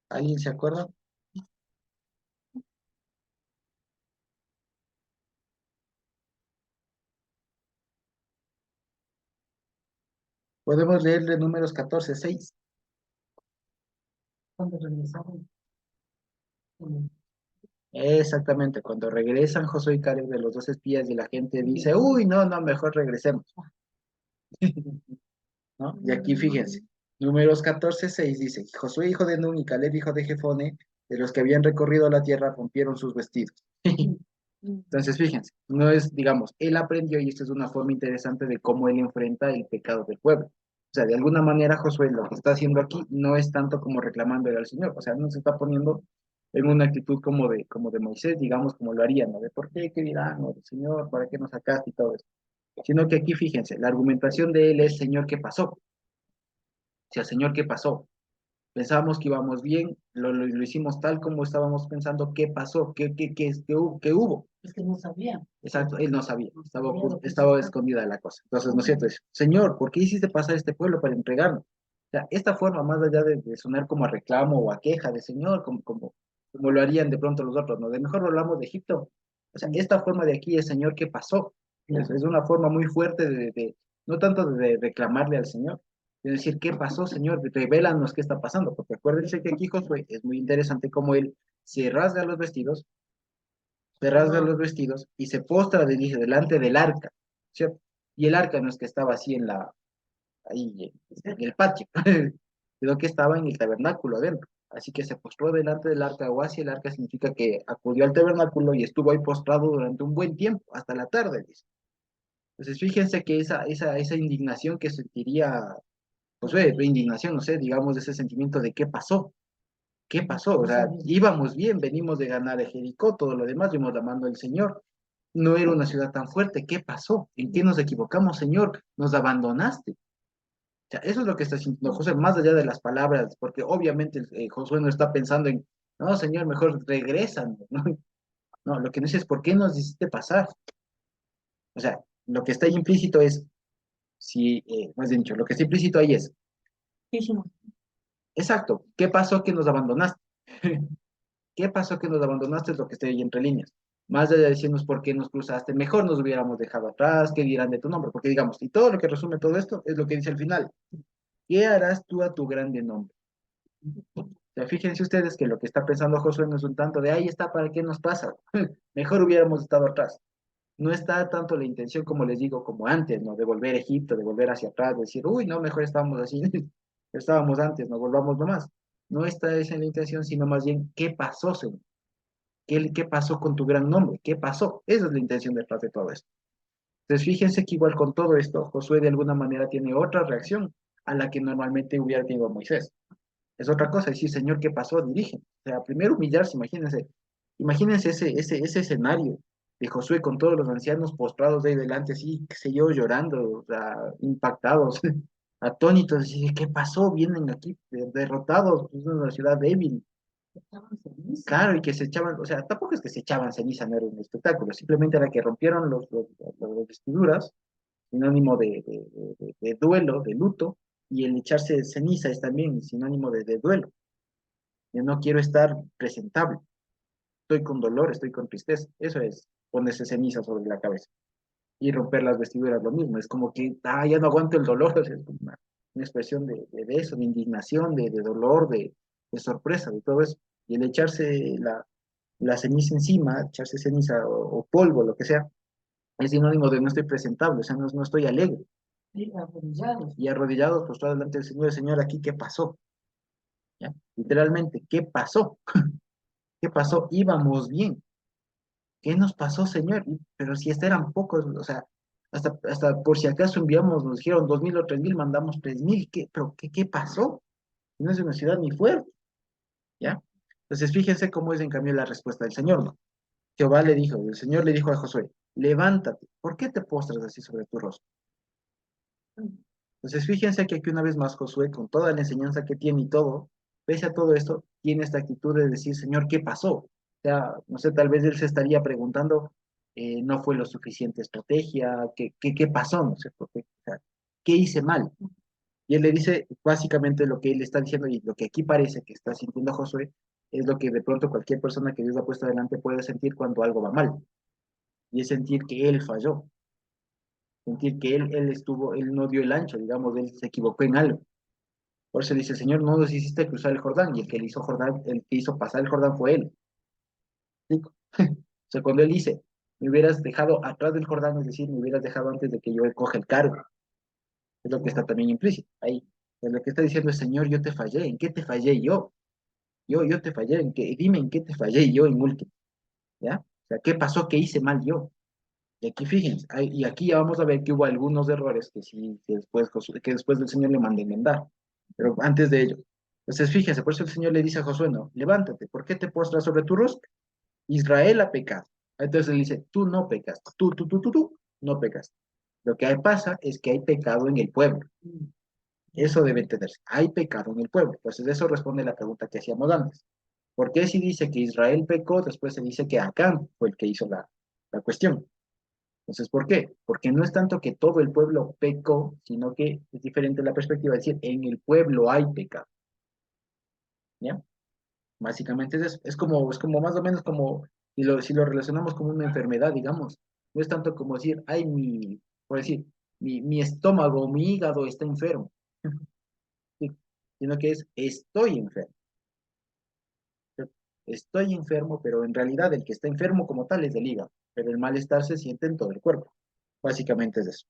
¿Alguien se acuerda? Podemos leerle números 14:6. Cuando regresaron. Exactamente, cuando regresan Josué y Caleb de los dos espías y la gente dice, uy, no, no, mejor regresemos, ¿no? Y aquí fíjense, números 14:6 dice, Josué hijo de Nun y Caleb hijo de Jefone, de los que habían recorrido la tierra, rompieron sus vestidos. Entonces, fíjense, no es, digamos, él aprendió y esto es una forma interesante de cómo él enfrenta el pecado del pueblo. O sea, de alguna manera Josué lo que está haciendo aquí no es tanto como reclamándole al Señor, o sea, no se está poniendo en una actitud como de Moisés, digamos, como lo harían, ¿no? De por qué, qué dirán, ¿no? Señor, ¿para qué nos sacaste y todo eso? Sino que aquí, fíjense, la argumentación de él es, Señor, ¿qué pasó? O sea, Señor, ¿qué pasó? Pensábamos que íbamos bien, lo hicimos tal como estábamos pensando, ¿qué pasó? ¿Qué hubo? Es que no sabían. Exacto, él no sabía, No estaba, sabía lo que estaba pasaba. escondida la cosa. Entonces, ¿no es cierto? Es, Señor, ¿por qué hiciste pasar este pueblo para entregarnos? O sea, esta forma, más allá de sonar como a reclamo o a queja de Señor, como lo harían de pronto los otros, ¿no? De mejor hablamos de Egipto. O sea, esta forma de aquí es, Señor, ¿qué pasó? Es una forma muy fuerte no tanto de reclamarle al Señor, de decir, ¿qué pasó, Señor? Revélanos qué está pasando, porque acuérdense que aquí Josué es muy interesante como él se rasga los vestidos, se rasga los vestidos y se postra, dice, delante del arca, ¿cierto? Y el arca no es que estaba así ahí en el patio, sino que estaba en el tabernáculo adentro. Así que se postró delante del arca, o hacia el arca significa que acudió al tabernáculo y estuvo ahí postrado durante un buen tiempo, hasta la tarde, dice. Entonces fíjense que esa indignación que sentiría, pues indignación, no sé, digamos, ese sentimiento de qué pasó. ¿Qué pasó? O sea, íbamos bien, venimos de ganar a Jericó, todo lo demás, vimos la mano del Señor. No era una ciudad tan fuerte. ¿Qué pasó? ¿En qué nos equivocamos, Señor? Nos abandonaste. sea, eso es lo que está sintiendo Josué, más allá de las palabras, porque obviamente Josué no está pensando en, no, Señor, mejor regresan, ¿no? No, lo que no dice es, ¿por qué nos hiciste pasar? O sea, lo que está ahí implícito es, si, más bien dicho, lo que está implícito ahí es, Sí, sí, no. exacto, ¿qué pasó que nos abandonaste? ¿Qué pasó que nos abandonaste? Es lo que está ahí entre líneas. Más allá de decirnos por qué nos cruzaste, mejor nos hubiéramos dejado atrás, qué dirán de tu nombre, porque digamos, y todo lo que resume todo esto es lo que dice al final. ¿Qué harás tú a tu grande nombre? O sea, fíjense ustedes que lo que está pensando Josué no es un tanto de ahí está, ¿para qué nos pasa? Mejor hubiéramos estado atrás. No está tanto la intención, como les digo, como antes, ¿no? De volver a Egipto, de volver hacia atrás, de decir, uy, no, mejor estábamos así, estábamos antes, no volvamos nomás. No está esa la intención, sino más bien, ¿qué pasó, Señor? ¿Qué pasó con tu gran nombre? ¿Qué pasó? Esa es la intención detrás de todo esto. Entonces, fíjense que igual con todo esto, Josué de alguna manera tiene otra reacción a la que normalmente hubiera tenido Moisés. Es otra cosa, decir, Señor, ¿qué pasó? Dirige. O sea, primero humillarse, imagínense ese escenario de Josué con todos los ancianos postrados de ahí delante, así, qué sé yo, llorando, o sea, impactados, atónitos, y ¿qué pasó? Vienen aquí derrotados, es una ciudad débil. Estaban felices. Claro, y que se echaban, o sea, tampoco es que se echaban ceniza, no era un espectáculo, simplemente era que rompieron las vestiduras, sinónimo de duelo, de luto, y el echarse ceniza es también sinónimo de duelo. Yo no quiero estar presentable, estoy con dolor, estoy con tristeza, eso es ponerse ceniza sobre la cabeza. Y romper las vestiduras, lo mismo, es como que, ya no aguanto el dolor, o sea, es como una expresión de eso, de indignación, de dolor, de sorpresa, de todo eso. Y el echarse la ceniza encima, echarse ceniza o polvo, lo que sea, es sinónimo de no estoy presentable, o sea, no estoy alegre. Sí, arrodillados. Y arrodillados, postrados delante del Señor, el Señor, aquí, ¿qué pasó? ¿Ya? Literalmente, ¿qué pasó? ¿Qué pasó? Íbamos bien. ¿Qué nos pasó, Señor? Pero si hasta eran pocos, o sea, hasta por si acaso enviamos, nos dijeron 2.000 o 3.000, mandamos 3.000, pero qué pasó? No es una ciudad ni fuerte, ¿ya? Entonces, fíjense cómo es en cambio la respuesta del Señor, ¿no? Jehová le dijo, el Señor le dijo a Josué, levántate, ¿por qué te postras así sobre tu rostro? Entonces, fíjense que aquí una vez más Josué, con toda la enseñanza que tiene y todo, pese a todo esto, tiene esta actitud de decir, Señor, ¿qué pasó? O sea, no sé, tal vez él se estaría preguntando, no fue lo suficiente estrategia, ¿qué pasó? No sé, o sea, ¿qué hice mal? Y él le dice básicamente lo que él está diciendo y lo que aquí parece que está sintiendo Josué, es lo que de pronto cualquier persona que Dios ha puesto adelante puede sentir cuando algo va mal, y es sentir que él falló, sentir que él no dio el ancho, digamos, él se equivocó en algo. Por eso dice, Señor, no nos hiciste cruzar el Jordán, y el que le hizo Jordán, el que hizo pasar el Jordán fue él. ¿Sí? O sea, cuando él dice, me hubieras dejado atrás del Jordán, es decir, me hubieras dejado antes de que yo coge el cargo. Es lo que está también implícito ahí. Pues lo que está diciendo es, Señor, yo te fallé. ¿En qué te fallé yo? Yo te fallé. Dime en qué te fallé yo en último. ¿Ya? O sea, ¿qué pasó? ¿Qué hice mal yo? Y aquí fíjense, y aquí ya vamos a ver que hubo algunos errores que sí, que después del Señor le manda enmendar. Pero antes de ello, entonces fíjense, por eso el Señor le dice a Josué, no, levántate, ¿por qué te postras sobre tu rostro? Israel ha pecado. Entonces él dice, tú no pecaste, tú no pecaste. Lo que pasa es que hay pecado en el pueblo. Eso debe entenderse. Hay pecado en el pueblo. Entonces eso responde a la pregunta que hacíamos antes. ¿Por qué si dice que Israel pecó, después se dice que Acán fue el que hizo la cuestión? Entonces, ¿por qué? Porque no es tanto que todo el pueblo pecó, sino que es diferente la perspectiva, es decir, en el pueblo hay pecado, ¿ya? Básicamente es eso. Es como más o menos como, si lo relacionamos como una enfermedad, digamos, no es tanto como decir, ay, por decir, mi estómago, mi hígado está enfermo, ¿sí? Sino que estoy enfermo. ¿Sí? Estoy enfermo, pero en realidad el que está enfermo como tal es del hígado, pero el malestar se siente en todo el cuerpo. Básicamente es eso.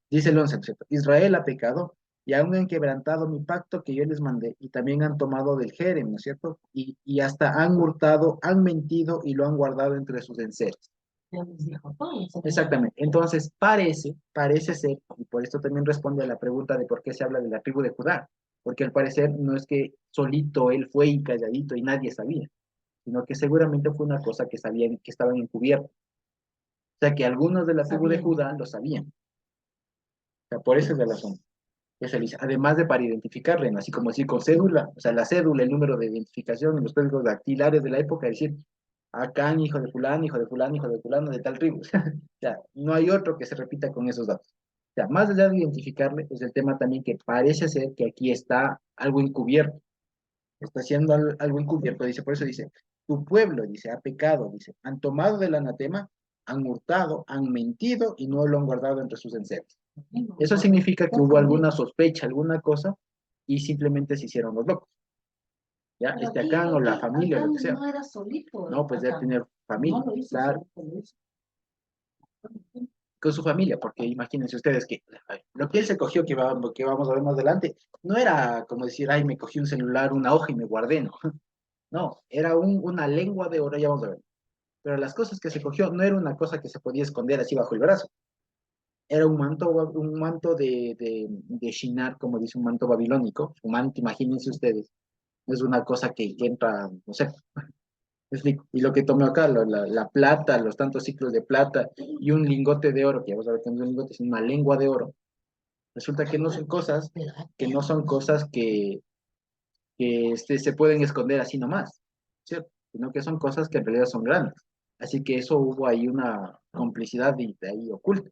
Dice el 11, ¿no es cierto? Israel ha pecado y aún han quebrantado mi pacto que yo les mandé y también han tomado del Jerem, ¿no es cierto? Y hasta han hurtado, han mentido y lo han guardado entre sus enseres. Ya les dijo todo. Exactamente. Entonces, parece ser, y por esto también responde a la pregunta de por qué se habla de la tribu de Judá, porque al parecer no es que solito él fue y calladito y nadie sabía, sino que seguramente fue una cosa que sabían, que estaban encubiertos. O sea, que algunos de la tribu de Judá lo sabían. O sea, por eso es la razón. Eso le dice, además de para identificarle, ¿no? Así como decir con cédula, o sea, la cédula, el número de identificación en los códigos dactilares de la época, es decir, Acán, hijo de fulano, hijo de fulano, hijo de fulano, de tal tribu. O sea, no hay otro que se repita con esos datos. O sea, más allá de identificarle, es el tema también que parece ser que aquí está algo encubierto. Está haciendo algo encubierto, dice, por eso dice, tu pueblo, dice, ha pecado, dice, han tomado del anatema, han hurtado, han mentido y no lo han guardado entre sus enseres. Eso significa que hubo alguna sospecha, alguna cosa, y simplemente se hicieron los locos. ¿Ya? Pero Acán o la aquí, familia, lo Acán que sea. no era solito. No, pues debe Acán. tener familia, No lo hizo claro, solito, lo hizo. con su familia, porque imagínense ustedes que lo que él se cogió, que vamos a ver más adelante, no era como decir, ay, me cogí un celular, una hoja y me guardé, no. No, era una lengua de oro, ya vamos a ver. Pero las cosas que se cogió no era una cosa que se podía esconder así bajo el brazo. Era un manto de Shinar, como dice, un manto babilónico. Un manto, imagínense ustedes. No es una cosa que entra, no sé. Y lo que tomé acá, la plata, los tantos ciclos de plata y un lingote de oro, que vamos a ver que no es un lingote, es una lengua de oro. Resulta que no son cosas, que se pueden esconder así nomás, ¿cierto? Sino que son cosas que en realidad son grandes. Así que eso hubo ahí una complicidad de ahí oculta.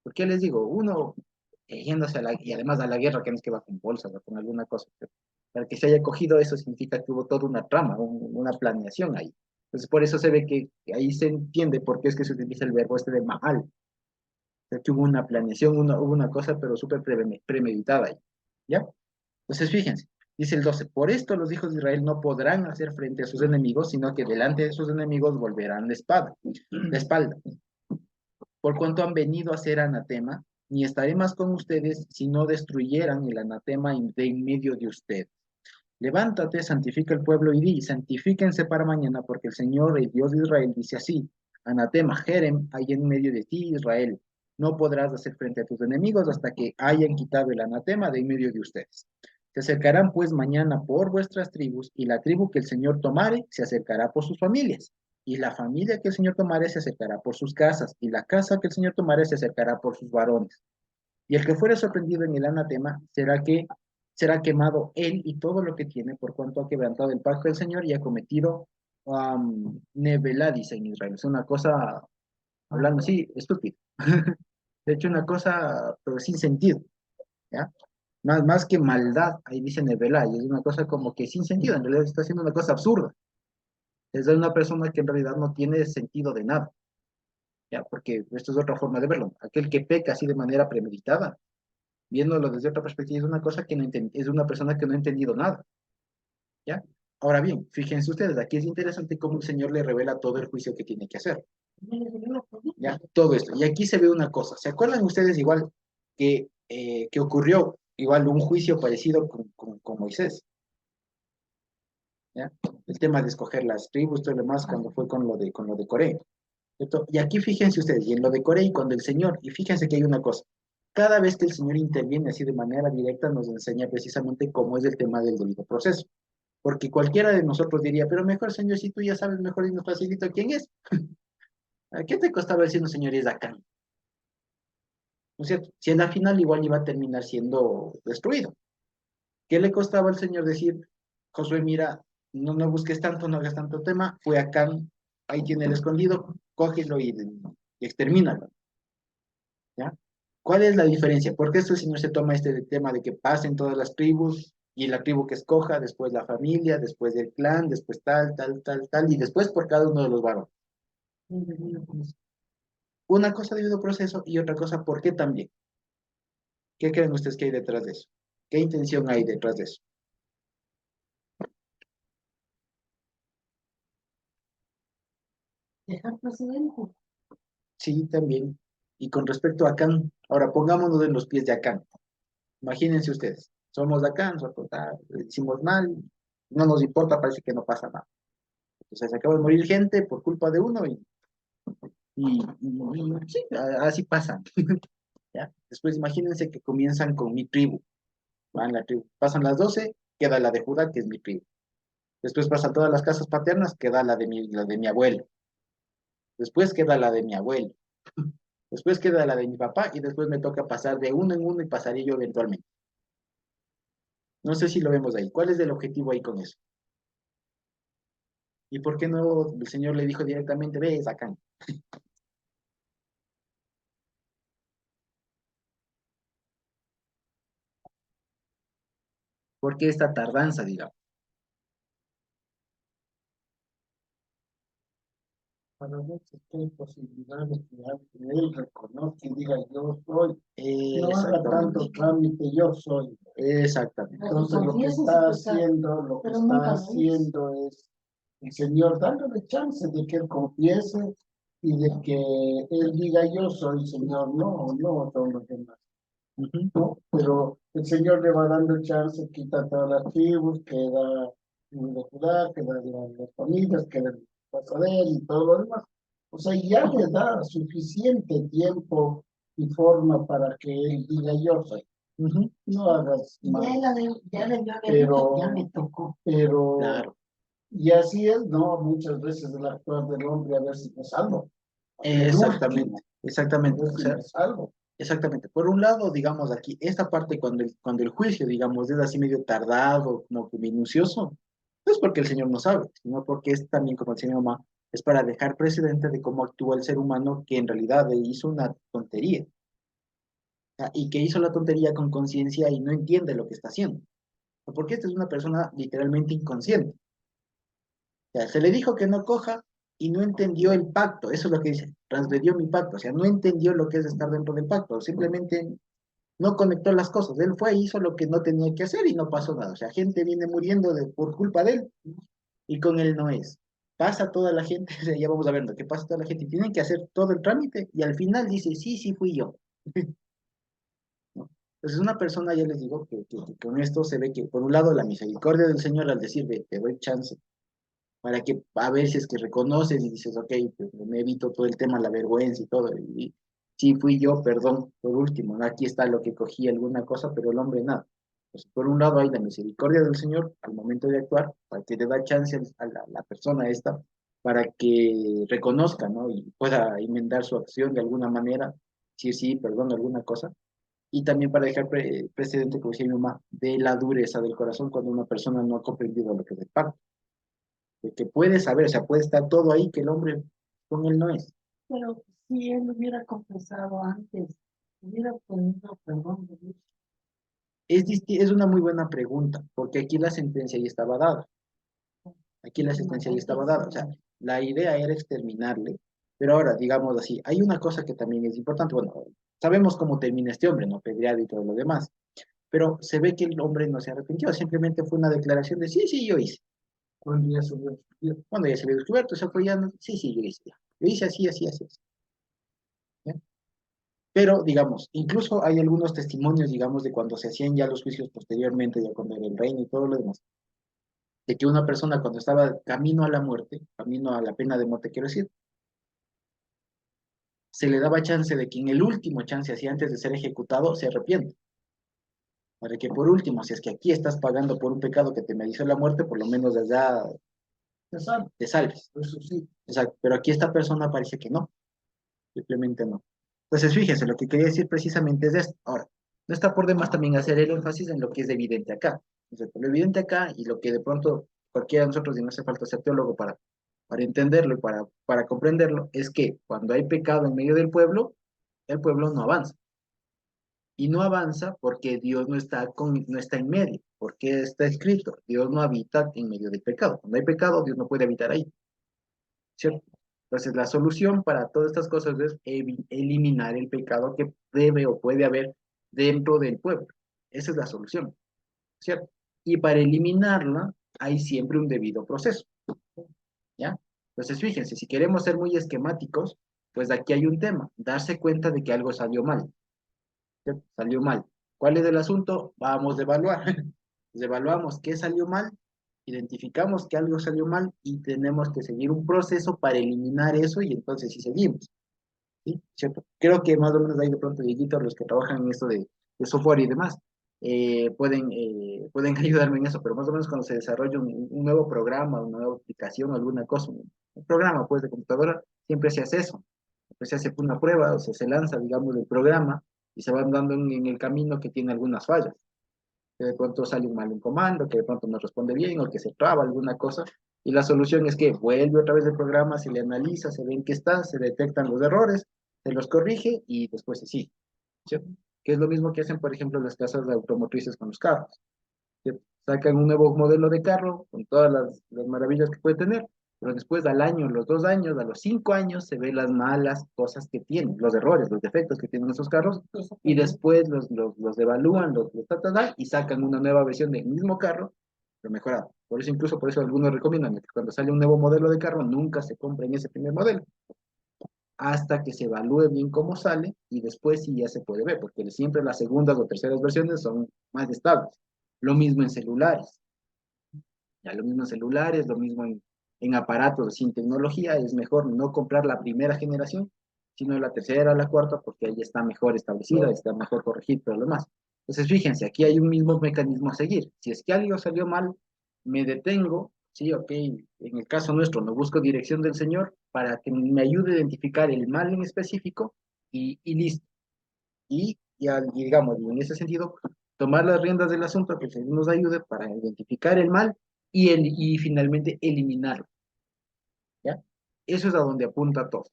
¿Por qué les digo? Uno yéndose y además a la guerra, que no es que va con bolsas o con alguna cosa, pero para que se haya cogido eso significa que hubo toda una trama, una planeación ahí. Entonces por eso se ve que ahí se entiende por qué es que se utiliza el verbo este de mahal. O sea, que hubo una planeación, hubo una cosa, pero súper premeditada ahí. ¿Ya? Entonces, fíjense, dice el 12, por esto los hijos de Israel no podrán hacer frente a sus enemigos, sino que delante de sus enemigos volverán la espalda, por cuanto han venido a ser anatema, ni estaré más con ustedes si no destruyeran el anatema de en medio de ustedes. Levántate, santifica el pueblo y di, santifíquense para mañana, porque el Señor, el Dios de Israel, dice así, anatema, Jerem, hay en medio de ti, Israel. No podrás hacer frente a tus enemigos hasta que hayan quitado el anatema de en medio de ustedes. Se acercarán pues mañana por vuestras tribus, y la tribu que el Señor tomare se acercará por sus familias, y la familia que el Señor tomare se acercará por sus casas, y la casa que el Señor tomare se acercará por sus varones. Y el que fuere sorprendido en el anatema será quemado él y todo lo que tiene, por cuanto ha quebrantado el pacto del Señor y ha cometido nevelá, dice en Israel. Es una cosa, hablando así, estúpida. De hecho, una cosa, pero sin sentido, ¿ya? Más que maldad, ahí dice nevelá, y es una cosa como que sin sentido, en realidad está haciendo una cosa absurda. Es de una persona que en realidad no tiene sentido de nada, ¿ya? Porque esto es otra forma de verlo. Aquel que peca así de manera premeditada, viéndolo desde otra perspectiva, es una cosa que no es una persona que no ha entendido nada, ¿ya? Ahora bien, fíjense ustedes, aquí es interesante cómo el Señor le revela todo el juicio que tiene que hacer, ¿ya? Todo esto. Y aquí se ve una cosa. ¿Se acuerdan ustedes igual que ocurrió igual un juicio parecido con Moisés? ¿Ya? El tema de escoger las tribus, todo lo demás, cuando fue con lo de Coré. ¿Cierto? Y aquí fíjense ustedes, y en lo de Coré y cuando el Señor, y fíjense que hay una cosa, cada vez que el Señor interviene así de manera directa, nos enseña precisamente cómo es el tema del debido proceso. Porque cualquiera de nosotros diría, pero mejor, Señor, si tú ya sabes mejor y nos facilita quién es. ¿A qué te costaba decirnos, Señor, es acá? ¿No es cierto? Si en la final igual iba a terminar siendo destruido. ¿Qué le costaba al Señor decir, Josué, mira, no busques tanto, no hagas tanto tema, fue acá, ahí tiene el escondido, cógelo y extermínalo, ¿ya? ¿Cuál es la diferencia? ¿Por qué el Señor se toma este tema de que pasen todas las tribus y la tribu que escoja, después la familia, después el clan, después tal, tal, tal, tal, y después por cada uno de los varones? Una cosa debido proceso y otra cosa, ¿por qué también? ¿Qué creen ustedes que hay detrás de eso? ¿Qué intención hay detrás de eso? Dejar presidente. Sí, también. Y con respecto a Acán, ahora pongámonos en los pies de Acán. Imagínense ustedes, somos de Acán, nosotros le hicimos mal, no nos importa, parece que no pasa nada. Entonces se acaba de morir gente por culpa de uno y sí, así pasa. ¿Ya? Después imagínense que comienzan con mi tribu. Van la tribu. Pasan las 12, queda la de Judá, que es mi tribu. Después pasan todas las casas paternas, queda la de mi abuelo. Después queda la de mi abuelo. Después queda la de mi papá y después me toca pasar de uno en uno y pasaría yo eventualmente. No sé si lo vemos ahí. ¿Cuál es el objetivo ahí con eso? ¿Y por qué no el Señor le dijo directamente, ve, acá? ¿Por qué esta tardanza, digamos? Para veces que hay posibilidades que él reconozca y diga yo soy, no haga tanto Exactamente. trámite, yo soy. Exactamente. Entonces lo que Confiese está su pecado, haciendo, lo que pero está nunca lo haciendo es el Señor dándole chance de que él confiese y de que él diga yo soy Señor, no, no todos los demás. Ujú. ¿No? Pero el Señor le va dando chance, quita todas las tribus, queda de Judá, queda las familias, queda el paso de él y todo lo demás. O sea, ya le da suficiente tiempo y forma para que él diga yo soy. Ujú. No hagas más. Ya le dio Pero, ya me tocó. pero, Claro. y así es, ¿no? Muchas veces el actuar del hombre a ver si me salvo. El Exactamente. último, a Exactamente. ver O si sea, me salvo. exactamente. Por un lado, digamos aquí, esta parte cuando el juicio, digamos, es así medio tardado, como que minucioso, no es porque el Señor no sabe, sino porque es también, como decía mi mamá, es para dejar precedente de cómo actúa el ser humano que en realidad hizo una tontería, y que hizo la tontería con conciencia y no entiende lo que está haciendo. Porque esta es una persona literalmente inconsciente. O sea, se le dijo que no coja y no entendió el pacto, eso es lo que dice, transgredió mi pacto, o sea, no entendió lo que es estar dentro del pacto, simplemente no conectó las cosas. Él fue, hizo lo que no tenía que hacer y no pasó nada. O sea, gente viene muriendo por culpa de él y con él no es. Pasa toda la gente, o sea, ya vamos a ver lo que pasa toda la gente, y tienen que hacer todo el trámite y al final dice, sí, sí, fui yo. ¿No? Entonces, una persona, ya les digo, que con esto se ve que, por un lado, la misericordia del Señor al decir, "Ve, te doy chance, para que a ver si es que reconoces y dices, ok, pues me evito todo el tema, la vergüenza y todo, y sí fui yo, perdón, por último, ¿no? Aquí está lo que cogí alguna cosa, pero el hombre nada. Pues por un lado hay la misericordia del Señor al momento de actuar, para que le da chance a la persona esta, para que reconozca, ¿no? Y pueda enmendar su acción de alguna manera, sí, sí, perdón, alguna cosa, y también para dejar precedente, como decía mi mamá, de la dureza del corazón cuando una persona no ha comprendido lo que es el pacto de que puede saber, o sea, puede estar todo ahí que el hombre con él no es. Pero si él hubiera confesado antes, hubiera pedido perdón de Dios. Es una muy buena pregunta, porque aquí la sentencia ya estaba dada, aquí la sentencia ya estaba dada, o sea, la idea era exterminarle, pero ahora, digamos así, hay una cosa que también es importante, bueno, sabemos cómo termina este hombre, ¿no? Pedreado y todo lo demás, pero se ve que el hombre no se arrepintió, simplemente fue una declaración de, sí, sí, yo hice, Cuando ya se ve. cuando ya se había descubierto, se fue ya, sí, sí, yo hice, ya. Yo hice así, así, así, así. ¿Ya? Pero, digamos, incluso hay algunos testimonios, digamos, de cuando se hacían ya los juicios posteriormente, ya cuando era el reino y todo lo demás, de que una persona cuando estaba camino a la muerte, camino a la pena de muerte, quiero decir, se le daba chance de que en el último chance, así antes de ser ejecutado, se arrepienta. Para que por último, si es que aquí estás pagando por un pecado que te mereció la muerte, por lo menos de allá te salves. Eso sí. Exacto. Pero aquí esta persona parece que no, simplemente no. Entonces, fíjense, lo que quería decir precisamente es esto. Ahora, no está por demás también hacer el énfasis en lo que es evidente acá. Entonces, lo evidente acá y lo que de pronto cualquiera de nosotros, y no hace falta ser teólogo para entenderlo y para comprenderlo, es que cuando hay pecado en medio del pueblo, el pueblo no avanza. Y no avanza porque Dios no está en medio, porque está escrito, Dios no habita en medio del pecado. Cuando hay pecado, Dios no puede habitar ahí, ¿cierto? Entonces, la solución para todas estas cosas es eliminar el pecado que debe o puede haber dentro del pueblo. Esa es la solución, ¿cierto? Y para eliminarla hay siempre un debido proceso, ¿ya? Entonces, fíjense, si queremos ser muy esquemáticos, pues aquí hay un tema, darse cuenta de que algo salió mal, ¿cierto? Salió mal. ¿Cuál es el asunto? Vamos a evaluar. Pues evaluamos qué salió mal, identificamos que algo salió mal y tenemos que seguir un proceso para eliminar eso y entonces sí seguimos. ¿Sí? ¿Cierto? Creo que más o menos ahí de pronto, Dieguito, los que trabajan en esto de software y demás, pueden ayudarme en eso, pero más o menos cuando se desarrolla un nuevo programa, una nueva aplicación, alguna cosa, un programa pues de computadora, siempre se hace eso. Siempre se hace una prueba, o sea, se lanza, digamos, el programa y se van dando en el camino que tiene algunas fallas. que de pronto sale mal un comando, que de pronto no responde bien o que se traba alguna cosa. Y la solución es que vuelve otra vez el programa, se le analiza, se ven que está, se detectan los errores, se los corrige y después se sigue, ¿cierto? Que es lo mismo que hacen, por ejemplo, las casas de automotrices con los carros. ¿Cierto? Sacan un nuevo modelo de carro con todas las maravillas que puede tener, pero después al año, los 2 años, a los 5 años, se ven las malas cosas que tienen, los errores, los defectos que tienen esos carros, y después los evalúan, y sacan una nueva versión del mismo carro, pero mejorado. Por eso algunos recomiendan que cuando sale un nuevo modelo de carro, nunca se compre en ese primer modelo, hasta que se evalúe bien cómo sale, y después sí ya se puede ver, porque siempre las segundas o terceras versiones son más estables. Lo mismo en celulares. Ya lo mismo en celulares, lo mismo en aparatos sin tecnología, es mejor no comprar la primera generación, sino la tercera o la cuarta, porque ahí está mejor establecida, está mejor corregido todo lo demás. Entonces, fíjense, aquí hay un mismo mecanismo a seguir. Si es que algo salió mal, me detengo, sí, ok, en el caso nuestro, no busco dirección del Señor para que me ayude a identificar el mal en específico y listo. Y digamos, y en ese sentido, tomar las riendas del asunto, que el Señor nos ayude para identificar el mal y finalmente eliminarlo, ¿ya? Eso es a donde apunta todo.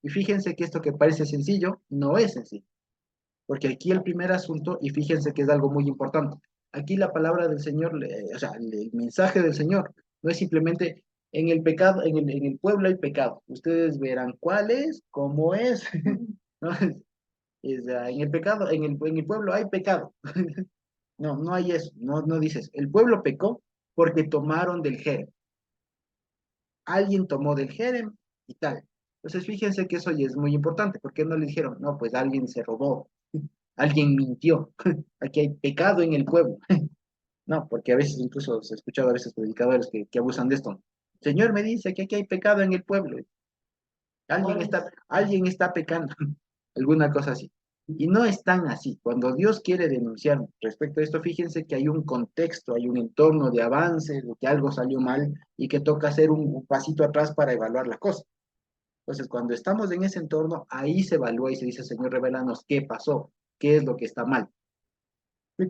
Y fíjense que esto que parece sencillo, no es sencillo, porque aquí el primer asunto, y fíjense que es algo muy importante, aquí la palabra del Señor, o sea, el mensaje del Señor, no es simplemente en el pecado, en el pueblo hay pecado, ustedes verán cuál es, cómo es, ¿no? En el pecado, en el pueblo hay pecado. No, no hay eso. No, no dices, el pueblo pecó porque tomaron del Jerem. Alguien tomó del Jerem y tal. Entonces, fíjense que eso ya es muy importante. ¿Por qué no le dijeron? No, pues alguien se robó, alguien mintió. Aquí hay pecado en el pueblo. No, porque a veces incluso se ha escuchado a veces predicadores que abusan de esto. Señor me dice que aquí hay pecado en el pueblo. Alguien está pecando. Alguna cosa así. Y no es tan así. Cuando Dios quiere denunciar respecto a esto, fíjense que hay un contexto, hay un entorno de avance, de que algo salió mal y que toca hacer un pasito atrás para evaluar la cosa. Entonces, cuando estamos en ese entorno, ahí se evalúa y se dice, Señor, revelanos qué pasó, qué es lo que está mal. ¿Sí?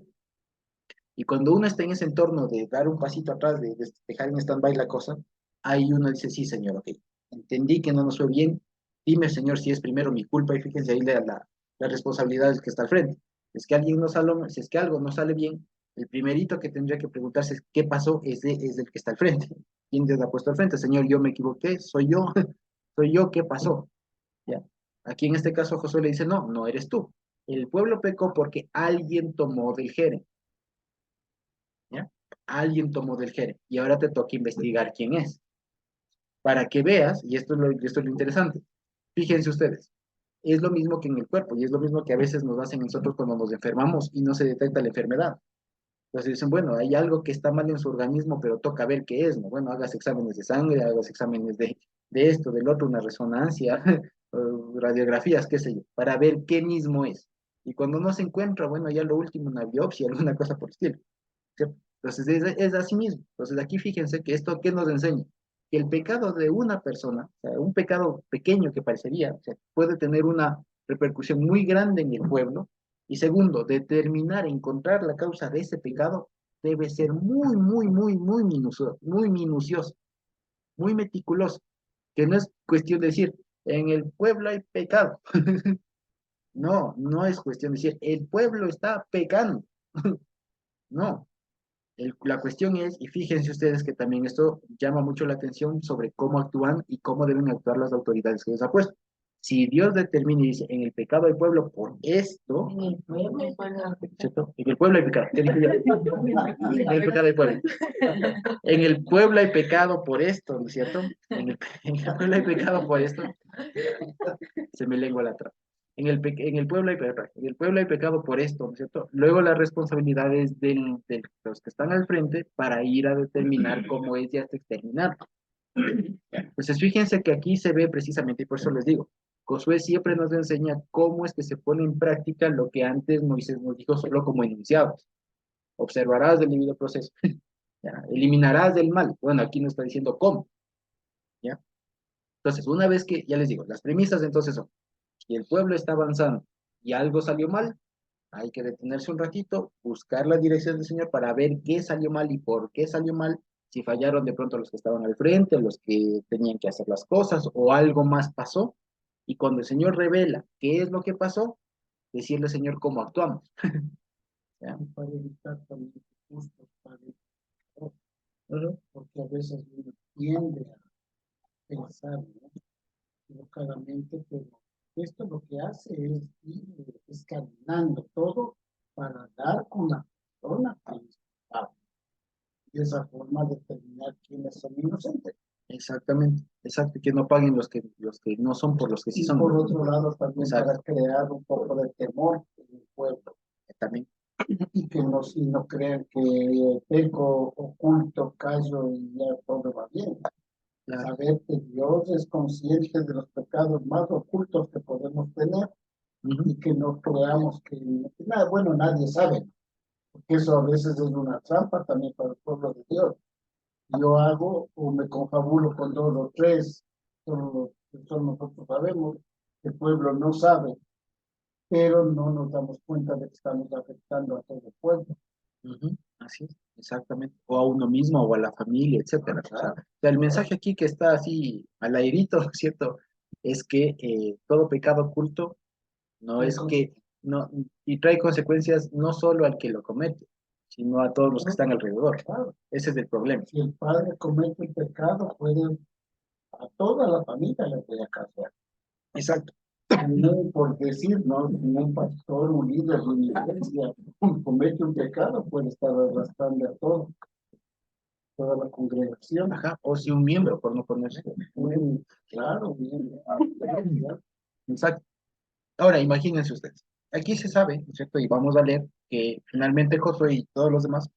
Y cuando uno está en ese entorno de dar un pasito atrás, de dejar en stand-by la cosa, ahí uno dice, sí, Señor, ok, entendí que no nos fue bien, dime, Señor, si es primero mi culpa, y fíjense ahí la responsabilidad del que está al frente. Es que alguien no sale, si es que algo no sale bien, el primerito que tendría que preguntarse es qué pasó es el que está al frente. ¿Quién Dios ha puesto al frente? Señor, yo me equivoqué, soy yo, soy yo, ¿qué pasó? ¿Ya? Aquí en este caso Josué le dice, no, no eres tú. El pueblo pecó porque alguien tomó del Jerem. ¿Ya? Alguien tomó del Jerem y ahora te toca investigar quién es. Para que veas, y esto es lo interesante, fíjense ustedes, es lo mismo que en el cuerpo y es lo mismo que a veces nos hacen nosotros cuando nos enfermamos y no se detecta la enfermedad. Entonces dicen, bueno, hay algo que está mal en su organismo, pero toca ver qué es, ¿no? Bueno, hagas exámenes de sangre, hagas exámenes de esto, del otro, una resonancia, radiografías, qué sé yo, para ver qué mismo es. Y cuando no se encuentra, bueno, ya lo último, una biopsia, alguna cosa por el estilo. ¿Cierto? Entonces es así mismo. Entonces aquí fíjense que esto, ¿qué nos enseña? Que el pecado de una persona, o sea, un pecado pequeño que parecería, o sea, puede tener una repercusión muy grande en el pueblo. Y segundo, determinar, encontrar la causa de ese pecado debe ser muy, muy, muy, muy minucioso, muy meticuloso. Que no es cuestión de decir, en el pueblo hay pecado. No, no es cuestión de decir, el pueblo está pecando. No, la cuestión es, y fíjense ustedes que también esto llama mucho la atención sobre cómo actúan y cómo deben actuar las autoridades que les ha puesto. Si Dios determina y dice, en el pecado del pueblo por esto, ¿cierto? En el pueblo hay pecado. ¿Qué dije yo? En el pecado del pueblo. En el pueblo hay pecado por esto, ¿no es cierto? En el pueblo hay pecado por esto. Se me lengua la traba. En el pueblo hay pecado por esto, ¿no es cierto? Luego las responsabilidades de los que están al frente para ir a determinar cómo es y hasta exterminar. Entonces fíjense que aquí se ve precisamente, y por eso les digo, Josué siempre nos enseña cómo es que se pone en práctica lo que antes Moisés nos dijo solo como enunciados. Observarás el debido proceso. ¿Ya? Eliminarás del mal. Bueno, aquí nos está diciendo cómo. ¿Ya? Entonces, una vez que, ya les digo, las premisas entonces son, si el pueblo está avanzando y algo salió mal, Hay que detenerse un ratito, buscar la dirección del Señor para ver qué salió mal y por qué salió mal, si fallaron de pronto los que estaban al frente, los que tenían que hacer las cosas o algo más pasó. Y cuando el Señor revela qué es lo que pasó, decirle, Señor, cómo actuamos. ¿Ya? Y para evitar también justos, para evitar, Ujú. porque a veces uno tiende a pensar, ¿no? Equivocadamente, pero esto lo que hace es ir escalonando todo para dar con la persona que es culpable. Y de esa forma determinar quiénes son inocentes. Exactamente, exacto, que no paguen los que no son por los que sí Y son. por otro lado también para Exacto, crear un poco de temor en el pueblo también. y que no crean que peco, oculto, callo y ya todo va bien. Claro. Saber que Dios es consciente de los pecados más ocultos que podemos tener Ujú. y que no creamos que nada, bueno, nadie sabe, porque eso a veces es una trampa también para el pueblo de Dios. Yo hago o me confabulo con dos o tres, solo nosotros sabemos, el pueblo no sabe, pero no nos damos cuenta de que estamos afectando a todo el pueblo. Ujú, así es, exactamente. O a uno mismo o a la familia, etcétera. O sea, el mensaje aquí que está así al airito, ¿cierto? Es que todo pecado oculto no es que, no, y trae consecuencias no solo al que lo comete, sino a todos los que están alrededor. Claro, Ese es el problema. si el padre comete el pecado, puede a toda la familia le puede acarrear. Exacto. Por decir, ¿no? Un pastor, un líder de una iglesia comete un pecado, puede estar arrastrando a toda la congregación. Ajá, o si un miembro, por no ponerse. Claro, bien. Exacto. Ahora, imagínense ustedes. Aquí se sabe, ¿no es cierto? Y vamos a leer que finalmente Josué y todos los demás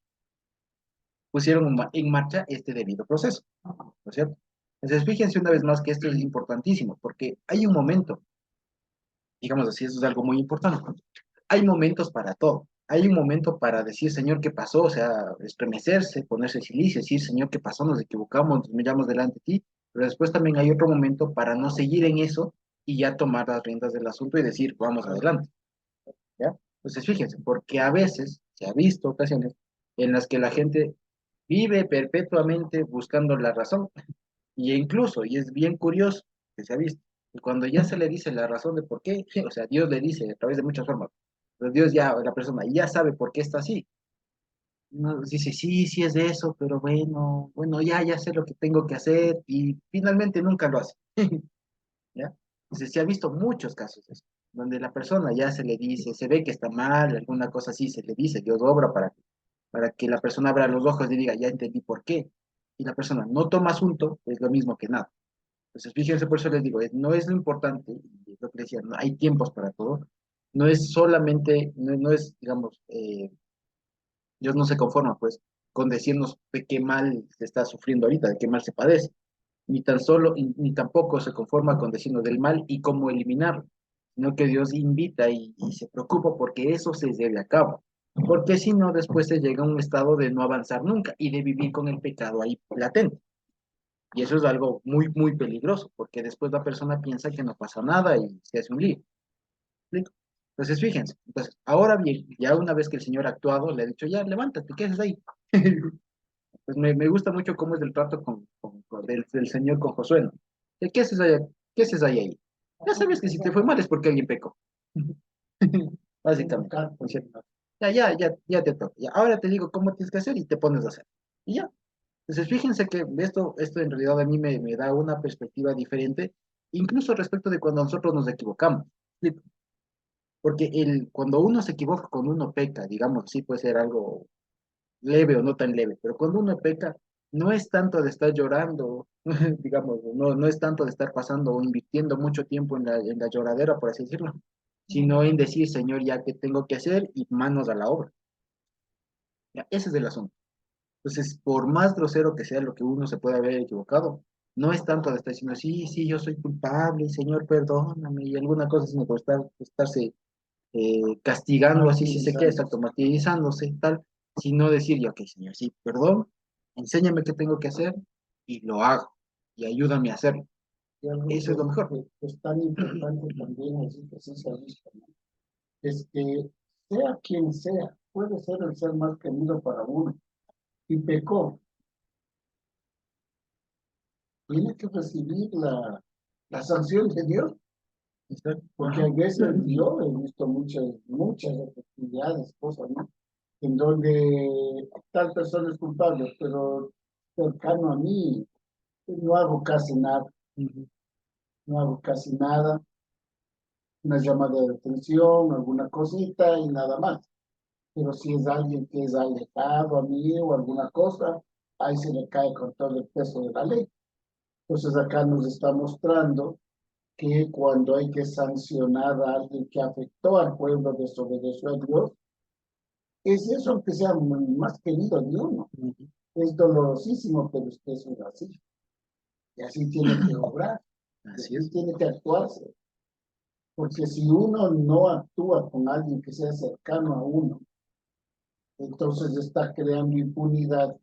pusieron en marcha este debido proceso, ¿no es cierto? Entonces, fíjense una vez más que esto es importantísimo, porque hay un momento, digamos así, eso es algo muy importante. Hay momentos para todo. Hay un momento para decir, Señor, ¿qué pasó? O sea, estremecerse, ponerse silicio, decir, Señor, ¿qué pasó? Nos equivocamos, nos miramos delante de ti. Pero después también hay otro momento para no seguir en eso y ya tomar las riendas del asunto y decir, vamos adelante. ¿Ya? Entonces, fíjense, porque a veces se ha visto ocasiones en las que la gente vive perpetuamente buscando la razón, y incluso, y es bien curioso que se ha visto, que cuando ya se le dice la razón de por qué, o sea, Dios le dice a través de muchas formas, pero Dios ya, la persona ya sabe por qué está así. No, dice, sí, sí es de eso, pero bueno, bueno, ya sé lo que tengo que hacer, y finalmente nunca lo hace. ¿Ya? Entonces, se ha visto muchos casos de eso, donde la persona ya se le dice, se ve que está mal, alguna cosa así, se le dice, Dios obra para que la persona abra los ojos y diga, ya entendí por qué. Y la persona no toma asunto, es lo mismo que nada. Entonces, fíjense, por eso les digo, no es lo importante, y es lo que decía, no, hay tiempos para todo, no es solamente, no es, digamos, Dios no se conforma, pues, con decirnos de qué mal se está sufriendo ahorita, de qué mal se padece, ni tan solo, ni tampoco se conforma con decirnos del mal y cómo eliminarlo, sino que Dios invita y se preocupa porque eso se lleve a cabo, porque si no, después se llega a un estado de no avanzar nunca y de vivir con el pecado ahí latente. Y eso es algo muy, muy peligroso, porque después la persona piensa que no pasa nada y se hace un lío. ¿Explico? Entonces, fíjense, entonces, ahora bien, ya una vez que el Señor ha actuado, le ha dicho, ya, levántate, ¿qué haces ahí? Pues me gusta mucho cómo es el trato del Señor con Josué, ¿no? ¿Qué haces allá? ¿Qué haces ahí? Ya sabes que si te fue mal es porque alguien pecó. Básicamente, ¿no es cierto? Ya te toca. Ya, ahora te digo cómo tienes que hacer y te pones a hacer. Y ya. Entonces, fíjense que esto en realidad a mí me da una perspectiva diferente, incluso respecto de cuando nosotros nos equivocamos. ¿Sí? Porque cuando uno se equivoca, cuando uno peca, digamos, sí puede ser algo leve o no tan leve, pero cuando uno peca, no es tanto de estar llorando, digamos, no es tanto de estar pasando o invirtiendo mucho tiempo en la lloradera, por así decirlo, sino en decir, Señor, ya que tengo que hacer y manos a la obra. Ya, ese es el asunto. Entonces, por más grosero que sea lo que uno se puede haber equivocado, no es tanto de estar diciendo, sí, sí, yo soy culpable, Señor, perdóname, y alguna cosa, sino por estarse castigando así, si se queda, exacto, martirizándose, tal, sino decir, ya, ok, Señor, sí, perdón, enséñame qué tengo que hacer y lo hago, y ayúdame a hacerlo. Y algo Eso es lo mejor. que es tan importante también, así que sí se ha visto, ¿no? Es que sea quien sea, puede ser el ser más querido para uno, y pecó, tiene que recibir la sanción de Dios, Exacto. porque Ajá. a veces yo he visto muchas actividades, cosas, ¿no? En donde tal persona es culpable, pero cercano a mí no hago casi nada, Ujú. no hago casi nada, una llamada de atención, alguna cosita y nada más. Pero si es alguien que es alejado a mí o alguna cosa, ahí se le cae con todo el peso de la ley. Entonces acá nos está mostrando que cuando hay que sancionar a alguien que afectó al pueblo, desobedeció a Dios, es eso aunque sea más querido de uno. Ujú. Es dolorosísimo, pero es que eso es así. Y así tiene que obrar, y Así así es. tiene que actuarse. Porque si uno no actúa con alguien que sea cercano a uno, entonces está creando impunidad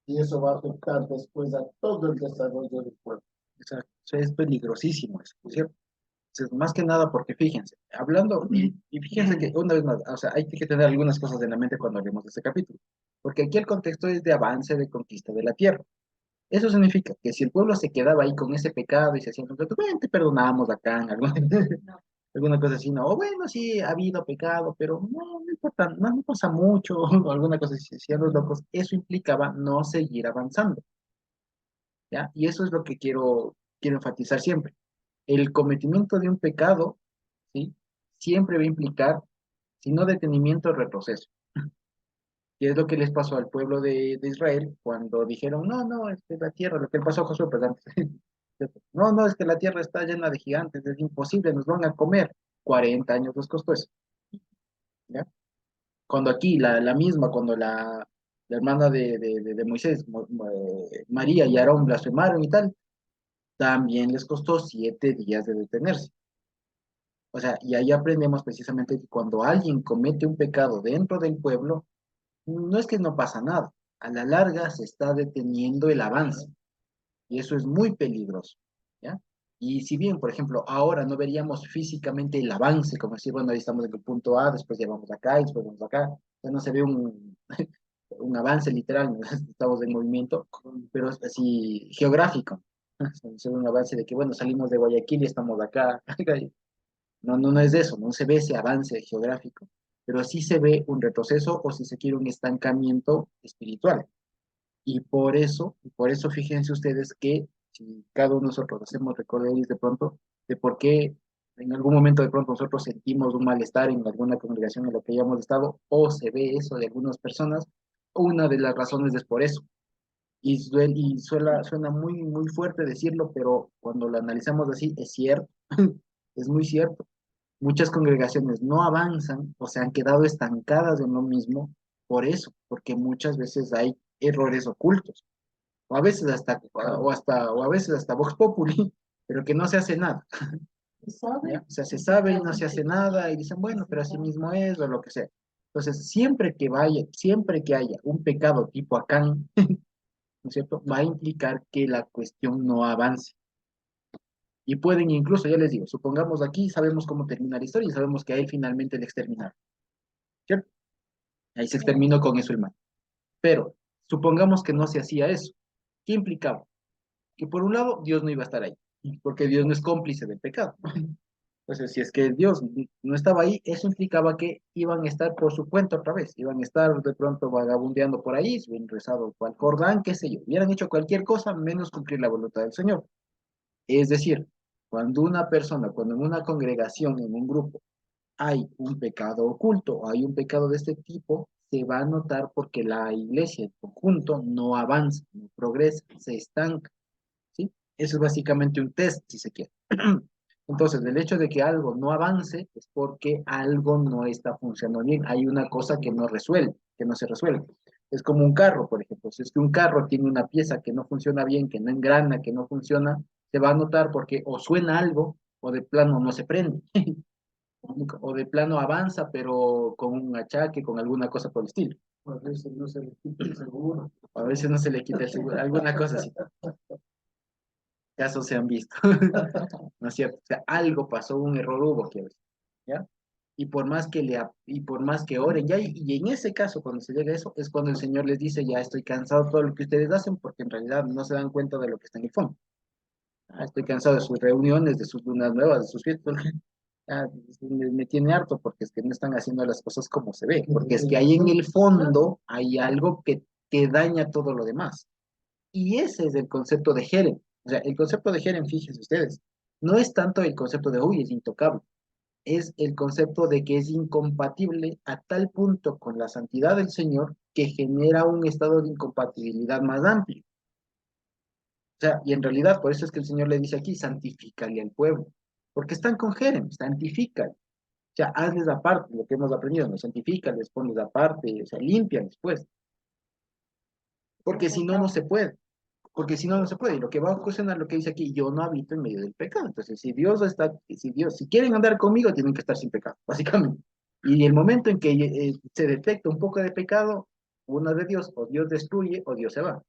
y eso va a afectar después a todo el desarrollo del pueblo. Exacto. O sea, es peligrosísimo eso, ¿cierto? Entonces, más que nada porque fíjense, hablando, y fíjense que una vez más, o sea, hay que tener algunas cosas en la mente cuando hablemos de este capítulo, porque aquí el contexto es de avance, de conquista de la tierra. Eso significa que si el pueblo se quedaba ahí con ese pecado y se hacía, bueno, te perdonamos acá en alguna, alguna cosa así, no, o bueno, sí, ha habido pecado, pero no, no importa, no, no pasa mucho, o alguna cosa así, si los locos, eso implicaba no seguir avanzando, ¿ya? Y eso es lo que quiero enfatizar siempre. El cometimiento de un pecado, ¿sí? Siempre va a implicar, si no detenimiento, retroceso. Y es lo que les pasó al pueblo de Israel cuando dijeron, no, no, es que la tierra, lo que le pasó a Josué, perdón. No, no, es que la tierra está llena de gigantes, es imposible, nos van a comer. 40 años les costó eso, ¿ya? Cuando aquí, la misma, cuando la hermana de Moisés, María y Aarón blasfemaron y tal, también les costó 7 días de detenerse. O sea, y ahí aprendemos precisamente que cuando alguien comete un pecado dentro del pueblo, no es que no pasa nada, a la larga se está deteniendo el avance y eso es muy peligroso, ¿ya? Y si bien, por ejemplo, ahora no veríamos físicamente el avance, como decir, bueno, ahí estamos en el punto A, después ya vamos acá y después vamos acá, ya no se ve un avance literal, ¿no? Estamos en movimiento, pero es así geográfico, se ve un avance de que, bueno, salimos de Guayaquil y estamos acá, no, no, no es eso, no se ve ese avance geográfico, pero sí se ve un retroceso o si se quiere un estancamiento espiritual. Y por eso fíjense ustedes que si cada uno de nosotros hacemos recorderis de pronto de por qué en algún momento de pronto nosotros sentimos un malestar en alguna congregación en la que hayamos estado o se ve eso de algunas personas, una de las razones es por eso. Suena muy, muy fuerte decirlo, pero cuando lo analizamos así, es cierto, es muy cierto. Muchas congregaciones no avanzan o se han quedado estancadas en lo mismo por eso, porque muchas veces hay errores ocultos, o a veces hasta Vox Populi, pero que no se hace nada, ¿ya? O sea, se sabe y no se hace nada, y dicen, bueno, pero así mismo es, o lo que sea. Entonces, siempre que haya un pecado tipo Acán, ¿no es cierto? Va a implicar que la cuestión no avance. Y pueden incluso, ya les digo, supongamos aquí, sabemos cómo termina la historia y sabemos que a él finalmente le exterminaron, ¿cierto? Ahí se exterminó con eso el mal. Pero supongamos que no se hacía eso. ¿Qué implicaba? Que por un lado Dios no iba a estar ahí, porque Dios no es cómplice del pecado. Entonces, si es que Dios no estaba ahí, eso implicaba que iban a estar por su cuenta otra vez, iban a estar de pronto vagabundeando por ahí, se hubieran rezado cual Jordán, qué sé yo, hubieran hecho cualquier cosa menos cumplir la voluntad del Señor. Es decir, cuando en una congregación, en un grupo, hay un pecado oculto o hay un pecado de este tipo, se va a notar porque la iglesia en conjunto no avanza, no progresa, se estanca, ¿sí? Eso es básicamente un test, si se quiere. Entonces, el hecho de que algo no avance es porque algo no está funcionando bien. Hay una cosa que no resuelve, que no se resuelve. Es como un carro, por ejemplo. Si es que un carro tiene una pieza que no funciona bien, que no engrana, que no funciona, se va a notar porque o suena algo o de plano no se prende. O de plano avanza, pero con un achaque, con alguna cosa por el estilo. A veces no se le quita el seguro. A veces no se le quita el seguro, alguna cosa así. Casos se han visto. ¿No es cierto? O sea, algo pasó, un error hubo, quiero decir, ¿ya? y por más que oren, ya, y en ese caso, cuando se llega a eso, es cuando el Señor les dice, ya estoy cansado de todo lo que ustedes hacen, porque en realidad no se dan cuenta de lo que está en el fondo. Ah, estoy cansado de sus reuniones, de sus lunas nuevas, de sus fiestas. Ah, me tiene harto porque es que no están haciendo las cosas como se ve, porque es que ahí en el fondo hay algo que daña todo lo demás. Y ese es el concepto de Jerem. O sea, el concepto de Jerem, fíjense ustedes, no es tanto el concepto de, uy, es intocable, es el concepto de que es incompatible a tal punto con la santidad del Señor que genera un estado de incompatibilidad más amplio. O sea, y en realidad, por eso es que el Señor le dice aquí, santifícale al pueblo, porque están con Jerem, santifícale. O sea, hazles aparte lo que hemos aprendido, no santifícales, ponles aparte, o sea, límpiales, pues, porque si no, no se puede. Porque si no, no se puede. Y lo que va a ocasionar lo que dice aquí, yo no habito en medio del pecado. Entonces, si quieren andar conmigo, tienen que estar sin pecado, básicamente. Y el momento en que se detecta un poco de pecado, uno de Dios, o Dios destruye, o Dios se va.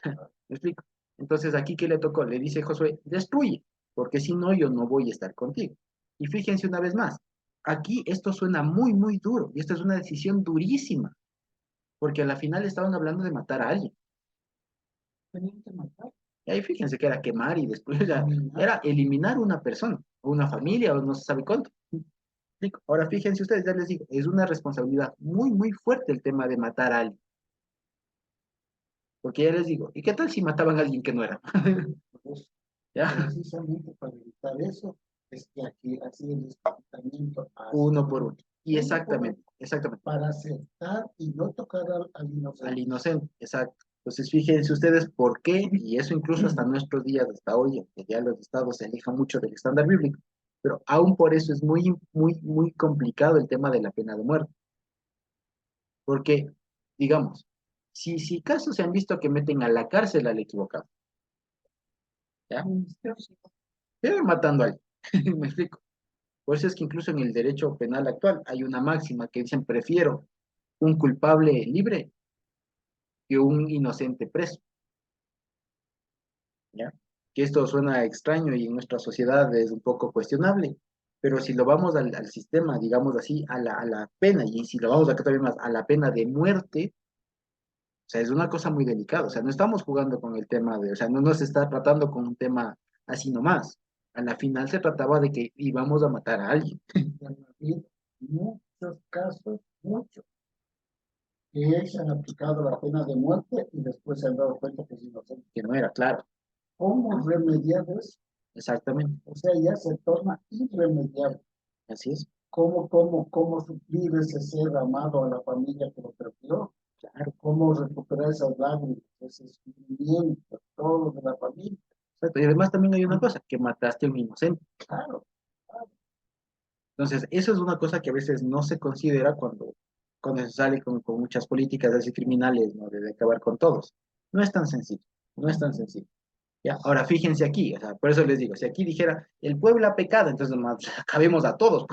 ¿Me explico? Entonces, aquí, ¿qué le tocó? Le dice Josué, destruye, porque si no, yo no voy a estar contigo. Y fíjense una vez más, aquí esto suena muy, muy duro, y esta es una decisión durísima, porque a la final estaban hablando de matar a alguien. Tenían que matar. Y ahí fíjense que era quemar y después era eliminar una persona, o una familia, o no se sabe cuánto. ¿Explico? Ahora fíjense ustedes, ya les digo, es una responsabilidad muy, muy fuerte el tema de matar a alguien. Porque ya les digo, ¿y qué tal si mataban a alguien que no era? Pues, ¿Ya? precisamente para evitar eso, es que aquí así el despertamiento Uno por uno. Y uno por exactamente, exactamente. para aceptar y no tocar al Al inocente. inocente, exacto. Entonces fíjense ustedes por qué, y eso incluso hasta nuestros días, hasta hoy, que ya los estados se alejan mucho del estándar bíblico, pero aún por eso es muy, muy, muy complicado el tema de la pena de muerte. Porque, digamos, si casos se han visto que meten a la cárcel al equivocado, ¿ya? Pero matando a alguien, me explico. Por eso es que incluso en el derecho penal actual hay una máxima que dicen, prefiero un culpable libre que un inocente preso, ¿ya? Que esto suena extraño y en nuestra sociedad es un poco cuestionable, pero si lo vamos al sistema, digamos así, a la pena, y si lo vamos acá todavía más, a la pena de muerte, o sea, es una cosa muy delicada, o sea, no estamos jugando con el tema de, o sea, no nos está tratando con un tema así nomás. A la final se trataba de que íbamos a matar a alguien, Han habido muchos casos, muchos, que se han aplicado la pena de muerte y después se han dado cuenta que es inocente. que no era claro, ¿Cómo remediar eso? exactamente, O sea, ya se torna irremediable. así es, ¿Cómo suplir ese ser amado a la familia que lo perdió? claro. ¿Cómo recuperar esas lágrimas, ese sufrimiento, todo de la familia? Exacto. Y además también hay una cosa, que mataste a un inocente. Claro, Entonces, eso es una cosa que a veces no se considera cuando se sale con muchas políticas así criminales, ¿no? De acabar con todos. No es tan sencillo, no es tan sencillo. ¿Ya? Ahora, fíjense aquí, o sea, por eso les digo, si aquí dijera, el pueblo ha pecado, entonces nomás acabemos a todos.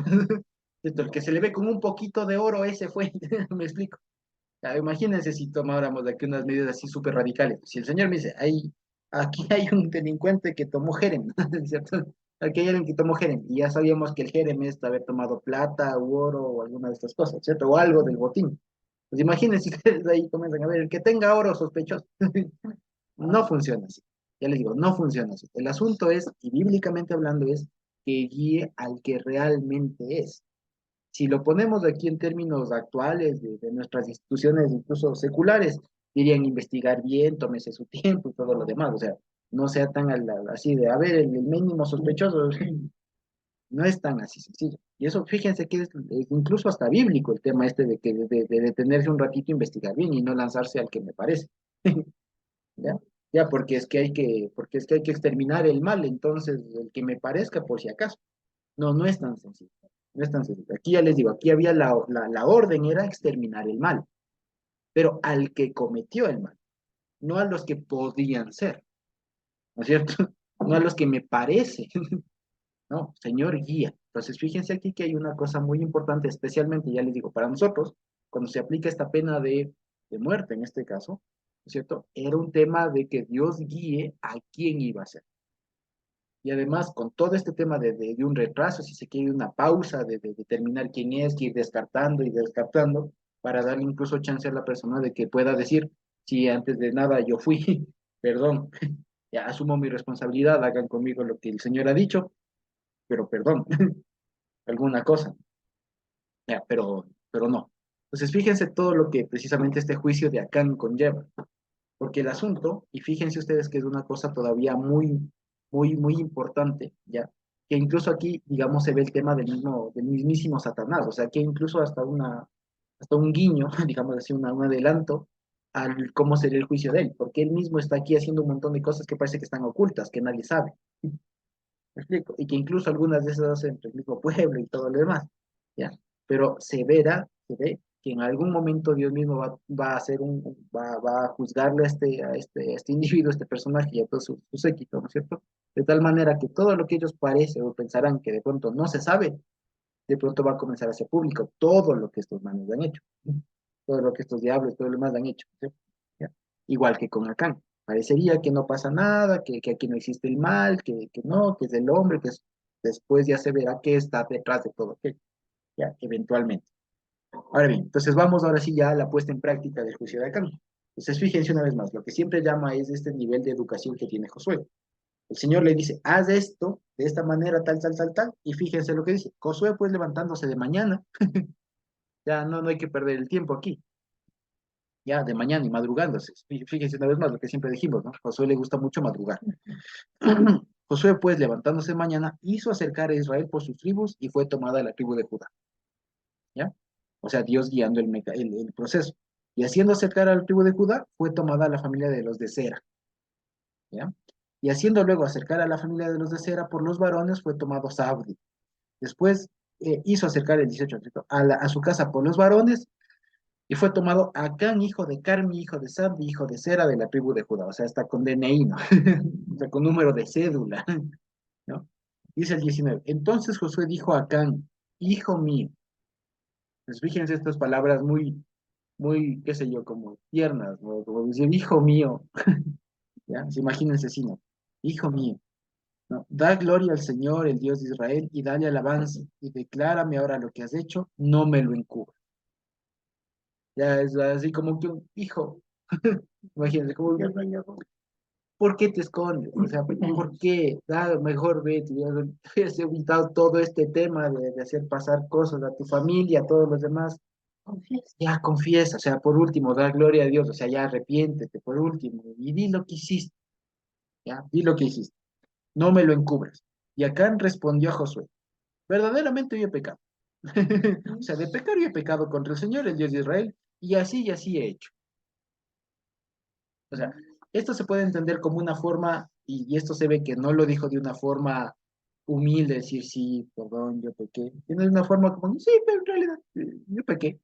Esto, el que se le ve con un poquito de oro, ese fue, me explico. Ya, imagínense si tomáramos de aquí unas medidas así súper radicales. Si el señor me dice, aquí hay un delincuente que tomó Jerem, ¿cierto? Aquí hay alguien que tomó Jerem, y ya sabíamos que el Jerem es haber tomado plata u oro o alguna de estas cosas, ¿cierto? O algo del botín. Pues imagínense ustedes ahí comienzan a ver, el que tenga oro sospechoso. No funciona así. Ya les digo, no funciona así. El asunto es, y bíblicamente hablando, es que guíe al que realmente es. Si lo ponemos aquí en términos actuales de nuestras instituciones, incluso seculares, dirían investigar bien, tómese su tiempo y todo lo demás. O sea, no sea tan así de, a ver, el mínimo sospechoso, no es tan así sencillo. Y eso, fíjense que es incluso hasta bíblico el tema este de que de detenerse un ratito, investigar bien y no lanzarse al que me parece. ¿Ya? Ya, porque es que hay que exterminar el mal, entonces el que me parezca por si acaso. No, no es tan sencillo. No es tan sencillo. Aquí ya les digo, aquí había la orden era exterminar el mal, pero al que cometió el mal, no a los que podían ser, ¿no es cierto? No a los que me parece, no, Señor guía. Entonces, fíjense aquí que hay una cosa muy importante, especialmente, ya les digo, para nosotros, cuando se aplica esta pena de muerte en este caso, ¿no es cierto? Era un tema de que Dios guíe a quién iba a ser. Y además, con todo este tema de un retraso, si se quiere una pausa, de determinar quién es, que ir descartando y descartando, para darle incluso chance a la persona de que pueda decir, si antes de nada yo fui, perdón, ya asumo mi responsabilidad, hagan conmigo lo que el Señor ha dicho, pero perdón, alguna cosa, ya, pero no. Entonces, fíjense todo lo que precisamente este juicio de Acán conlleva. Porque el asunto, y fíjense ustedes que es una cosa todavía muy importante, ¿ya? Que incluso aquí, digamos, se ve el tema del mismísimo Satanás, o sea, que incluso hasta un guiño, digamos así, un adelanto al cómo sería el juicio de él, porque él mismo está aquí haciendo un montón de cosas que parece que están ocultas, que nadie sabe. ¿Me explico? Y que incluso algunas de esas hacen entre el mismo pueblo y todo lo demás, ¿ya? Pero se ve que en algún momento Dios mismo va a hacer va a juzgarle a este individuo, a este personaje y a todo su séquito, ¿no es cierto? De tal manera que todo lo que ellos parece o pensarán que de pronto no se sabe, de pronto va a comenzar a ser público todo lo que estos manos han hecho, todo lo que estos diablos, todo lo demás han hecho, ¿no es cierto? ¿Ya? Igual que con Acán. Parecería que no pasa nada, que aquí no existe el mal, que no, que es el hombre, después ya se verá qué está detrás de todo aquello, ya, eventualmente. Ahora bien, entonces vamos ahora sí ya a la puesta en práctica del juicio de Acán. Entonces fíjense una vez más, lo que siempre llama es este nivel de educación que tiene Josué. El Señor le dice, haz esto de esta manera, tal, y fíjense lo que dice. Josué pues levantándose de mañana, ya no hay que perder el tiempo aquí, ya de mañana y madrugándose. Fíjense una vez más lo que siempre dijimos, ¿no? Josué le gusta mucho madrugar. Josué pues levantándose de mañana, hizo acercar a Israel por sus tribus y fue tomada la tribu de Judá, ¿ya? O sea, Dios guiando el proceso. Y haciendo acercar a la tribu de Judá, fue tomada la familia de los de Sera, ¿ya? Y haciendo luego acercar a la familia de los de Sera por los varones, fue tomado Sabdi. Después hizo acercar el 18 a su casa por los varones, y fue tomado Acán, hijo de Carmi, hijo de Sabdi, hijo de Sera, de la tribu de Judá. O sea, está con DNI, ¿no? O sea, con número de cédula, ¿no? Dice el 19. Entonces Josué dijo a Acán, hijo mío. Pues fíjense estas palabras qué sé yo, como tiernas, ¿no? Como decir, hijo mío, ¿ya? Pues imagínense así, ¿no? Hijo mío, ¿no? Da gloria al Señor, el Dios de Israel, y dale alabanza, y declárame ahora lo que has hecho, no me lo encubras. Ya es así como que un hijo, imagínense, como, ¿por qué te escondes? O sea, ¿por qué? Da, mejor ve, te hubieras evitado todo este tema de hacer pasar cosas a tu familia, a todos los demás. Confiesa. Ya confiesa, o sea, por último, da gloria a Dios, o sea, ya arrepiéntete, por último, y di lo que hiciste, ya, di lo que hiciste, no me lo encubras. Y Acán respondió a Josué, verdaderamente yo he pecado. O sea, de pecar yo he pecado contra el Señor, el Dios de Israel, y así he hecho. O sea, esto se puede entender como una forma, y esto se ve que no lo dijo de una forma humilde, decir, sí, perdón, yo pequé, sino de una forma como, sí, pero en realidad, yo pequé.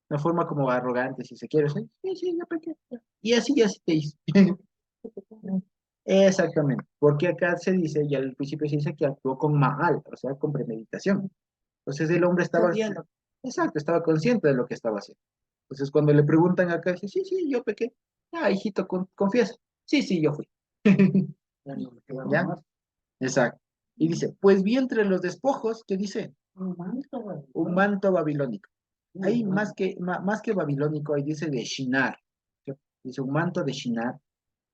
Una forma como arrogante, si se quiere. ¿Sí? Sí, sí, yo pequé. Y así te hice. Exactamente, porque acá se dice, y al principio se dice que actuó con Maal, o sea, con premeditación. Entonces el hombre estaba, Sabiendo. exacto, estaba consciente de lo que estaba haciendo. Entonces cuando le preguntan acá, dice, sí, sí, yo pequé. Ah, hijito, confiesa. Sí, sí, yo fui. Ya no me queda ¿Ya? más. Exacto. Y dice, pues vi entre los despojos, ¿qué dice? Un manto, güey. Un manto babilónico. Ahí Manto. más que babilónico, ahí dice de Shinar. ¿Sí? Dice un manto de Shinar.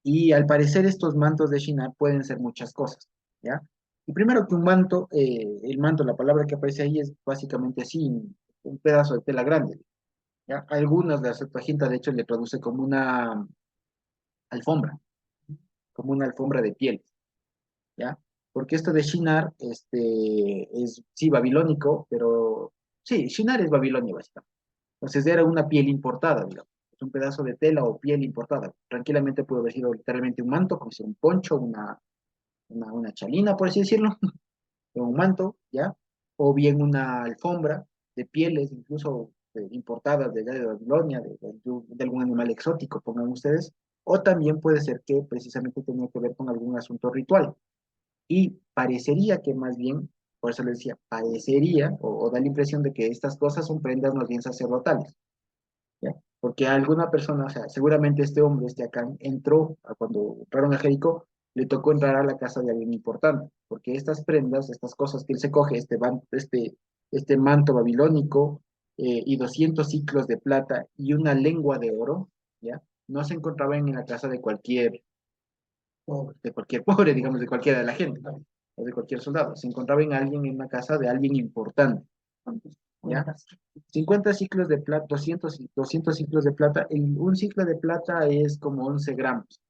Y al parecer estos mantos de Shinar pueden ser muchas cosas, ¿ya? Y primero que un manto, el manto, la palabra que aparece ahí es básicamente así, un pedazo de tela grande, ¿ya? Algunas de las Septuaginta, de hecho, le traduce alfombra, como una alfombra de piel, ¿ya? Porque esto de Shinar, es, sí, babilónico, pero, sí, Shinar es Babilonia, básicamente. Entonces era una piel importada, digamos. Es un pedazo de tela o piel importada. Tranquilamente pudo haber sido literalmente un manto, como si un poncho, una chalina, por así decirlo, o un manto, ¿ya? O bien una alfombra de pieles, incluso importadas de allá de Babilonia, de algún animal exótico, pongan ustedes. O también puede ser que precisamente tenía que ver con algún asunto ritual. Y parecería que más bien, por eso le decía, parecería o da la impresión de que estas cosas son prendas más bien sacerdotales. ¿Ya? Porque alguna persona, o sea, seguramente este hombre, este Acán, entró, cuando entraron a Jericó, le tocó entrar a la casa de alguien importante, porque estas prendas, estas cosas que él se coge, este manto babilónico y 200 ciclos de plata y una lengua de oro, ¿ya? No se encontraban en la casa de cualquier pobre, digamos, de cualquiera de la gente, o de cualquier soldado. Se encontraba en alguien, en una casa de alguien importante, ¿ya? 50 ciclos de plata, 200 ciclos de plata, un ciclo de plata es como 11 gramos,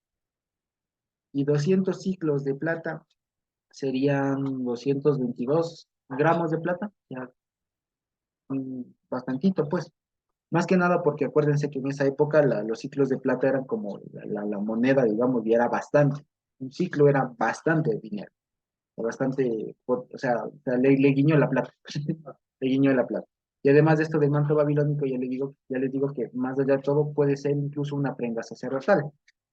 y 200 ciclos de plata serían 222 gramos de plata, ya, bastantito, pues. Más que nada porque acuérdense que en esa época los ciclos de plata eran como la moneda, digamos, y era bastante. Un ciclo era bastante dinero, bastante, o sea, le guiñó la plata, le guiñó la plata. Y además de esto del manto babilónico, ya les digo que más allá de todo puede ser incluso una prenda sacerdotal.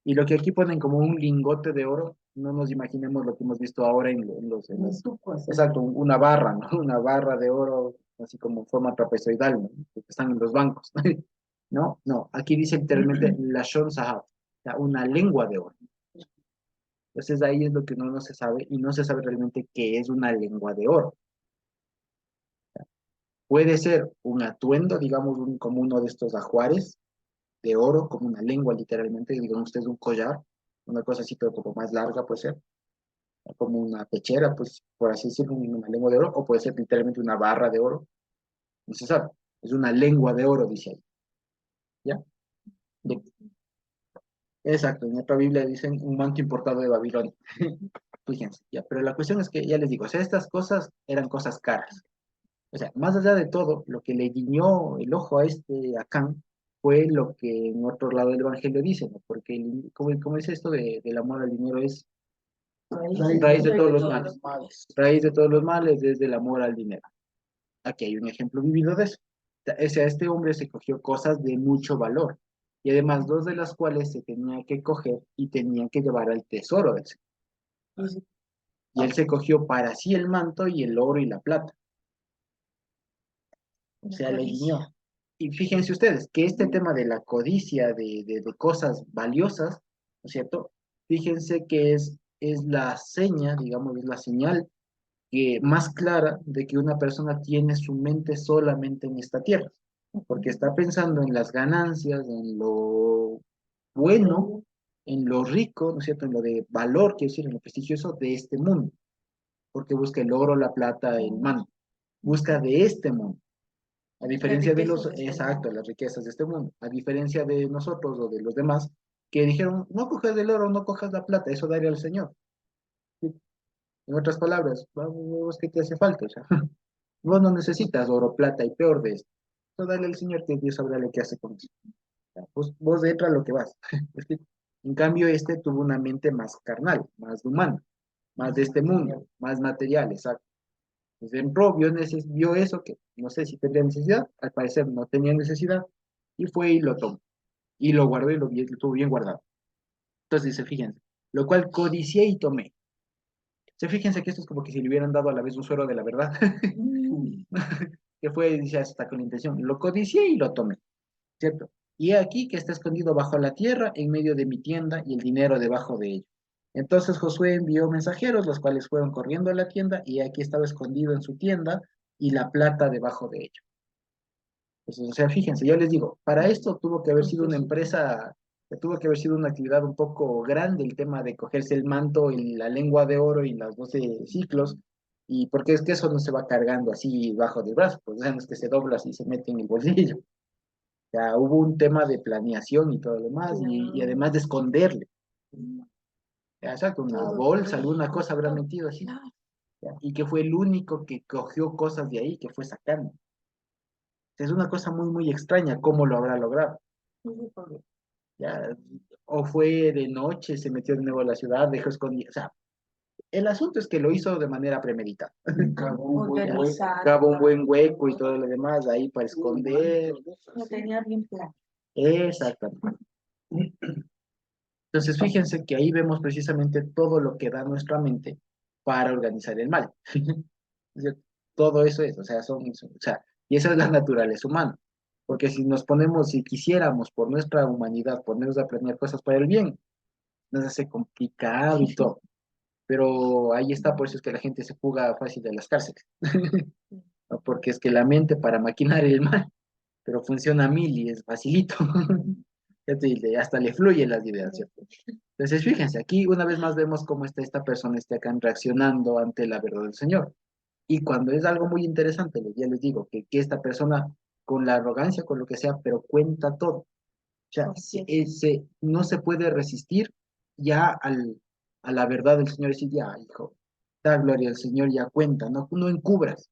Y lo que aquí ponen como un lingote de oro, no nos imaginemos lo que hemos visto ahora exacto, una barra, ¿no? Una barra de oro, así como forma trapezoidal, ¿no? Que están en los bancos. No, no, aquí dice literalmente Lashon Sahab, o sea, una lengua de oro. Entonces ahí es lo que no se sabe, y no se sabe realmente qué es una lengua de oro. Puede ser un atuendo, digamos, como uno de estos ajuares de oro, como una lengua literalmente, digamos ustedes un collar, una cosa así, pero como más larga puede ser, como una pechera, pues por así decirlo, una lengua de oro, o puede ser literalmente una barra de oro, no se sabe, es una lengua de oro, dice ahí, ¿ya? De- exacto, en otra Biblia dicen un manto importado de Babilonia, fíjense, ya, pero la cuestión es que, ya les digo, o sea, estas cosas eran cosas caras. O sea, más allá de todo, lo que le guiñó el ojo a Acán fue lo que en otro lado del Evangelio dice, ¿no? Porque, como es esto del amor al dinero, es raíz de todos los males. Raíz de todos los males es del amor al dinero. Aquí hay un ejemplo vivido de eso. O sea, este hombre se cogió cosas de mucho valor, y además dos de las cuales se tenía que coger y tenía que llevar al tesoro del Señor. Y él se cogió para sí el manto y el oro y la plata. O sea, le guiñó. Y fíjense ustedes que este tema de la codicia de cosas valiosas, ¿no es cierto? Fíjense que es la seña, digamos, es la señal más clara de que una persona tiene su mente solamente en esta tierra, porque está pensando en las ganancias, en lo bueno, en lo rico, ¿no es cierto? En lo de valor, quiero decir, en lo prestigioso de este mundo, porque busca el oro, la plata, el manto, busca de este mundo. A diferencia de exacto, las riquezas de este mundo, a diferencia de nosotros o de los demás, que dijeron, no cojas el oro, no cojas la plata, eso daré al Señor. ¿Sí? En otras palabras, vos, ¿qué te hace falta? O sea, vos no necesitas oro, plata y peor de esto. Eso dale al Señor, que Dios sabrá lo que hace con eso. O sea, vos entra lo que vas. ¿Sí? En cambio, este tuvo una mente más carnal, más humana, más de este mundo, más material, exacto. Entonces entró, vio eso, que no sé si tendría necesidad, al parecer no tenía necesidad, y fue y lo tomó, y lo guardó y lo tuvo bien guardado. Entonces dice, fíjense, lo cual codicié y tomé. Fíjense que esto es como que si le hubieran dado a la vez un suero de la verdad, que fue, dice, hasta con intención, lo codicié y lo tomé, ¿cierto? Y he aquí que está escondido bajo la tierra, en medio de mi tienda, y el dinero debajo de ella. Entonces Josué envió mensajeros, los cuales fueron corriendo a la tienda, y aquí estaba escondido en su tienda, y la plata debajo de ella. Pues, o sea, fíjense, yo les digo, para esto tuvo que haber sido una empresa, tuvo que haber sido una actividad un poco grande el tema de cogerse el manto y la lengua de oro y las 12 ciclos, y porque es que eso no se va cargando así bajo del brazo, pues no es que se dobla así y se mete en el bolsillo. Ya hubo un tema de planeación y todo lo demás, y además de esconderle. Ya, exacto, una bolsa, alguna cosa habrá metido así. Ya, y que fue el único que cogió cosas de ahí, que fue sacando. Es una cosa muy, muy extraña cómo lo habrá logrado. Ya, o fue de noche, se metió de nuevo a la ciudad, dejó escondido. O sea, el asunto es que lo hizo de manera premeditada. Cavó un buen hueco y todo lo demás ahí para esconder. Lo tenía bien claro. Exactamente. Entonces, fíjense que ahí vemos precisamente todo lo que da nuestra mente para organizar el mal. ¿Es cierto? Todo eso es, o sea, o sea, y esa es la naturaleza humana. Porque si nos ponemos, si quisiéramos por nuestra humanidad ponernos a planear cosas para el bien, nos hace complicado y todo. Pero ahí está, por eso es que la gente se fuga fácil de las cárceles. ¿No? Porque es que la mente para maquinar el mal, pero funciona a mil y es facilito. Hasta le fluyen las ideas, ¿cierto? Entonces, fíjense, aquí una vez más vemos cómo está esta persona está acá reaccionando ante la verdad del Señor. Y cuando es algo muy interesante, ya les digo, que esta persona con la arrogancia, con lo que sea, pero cuenta todo. O sea, no se puede resistir ya a la verdad del Señor y decir, ya, hijo, da gloria al Señor, ya cuenta, no encubras.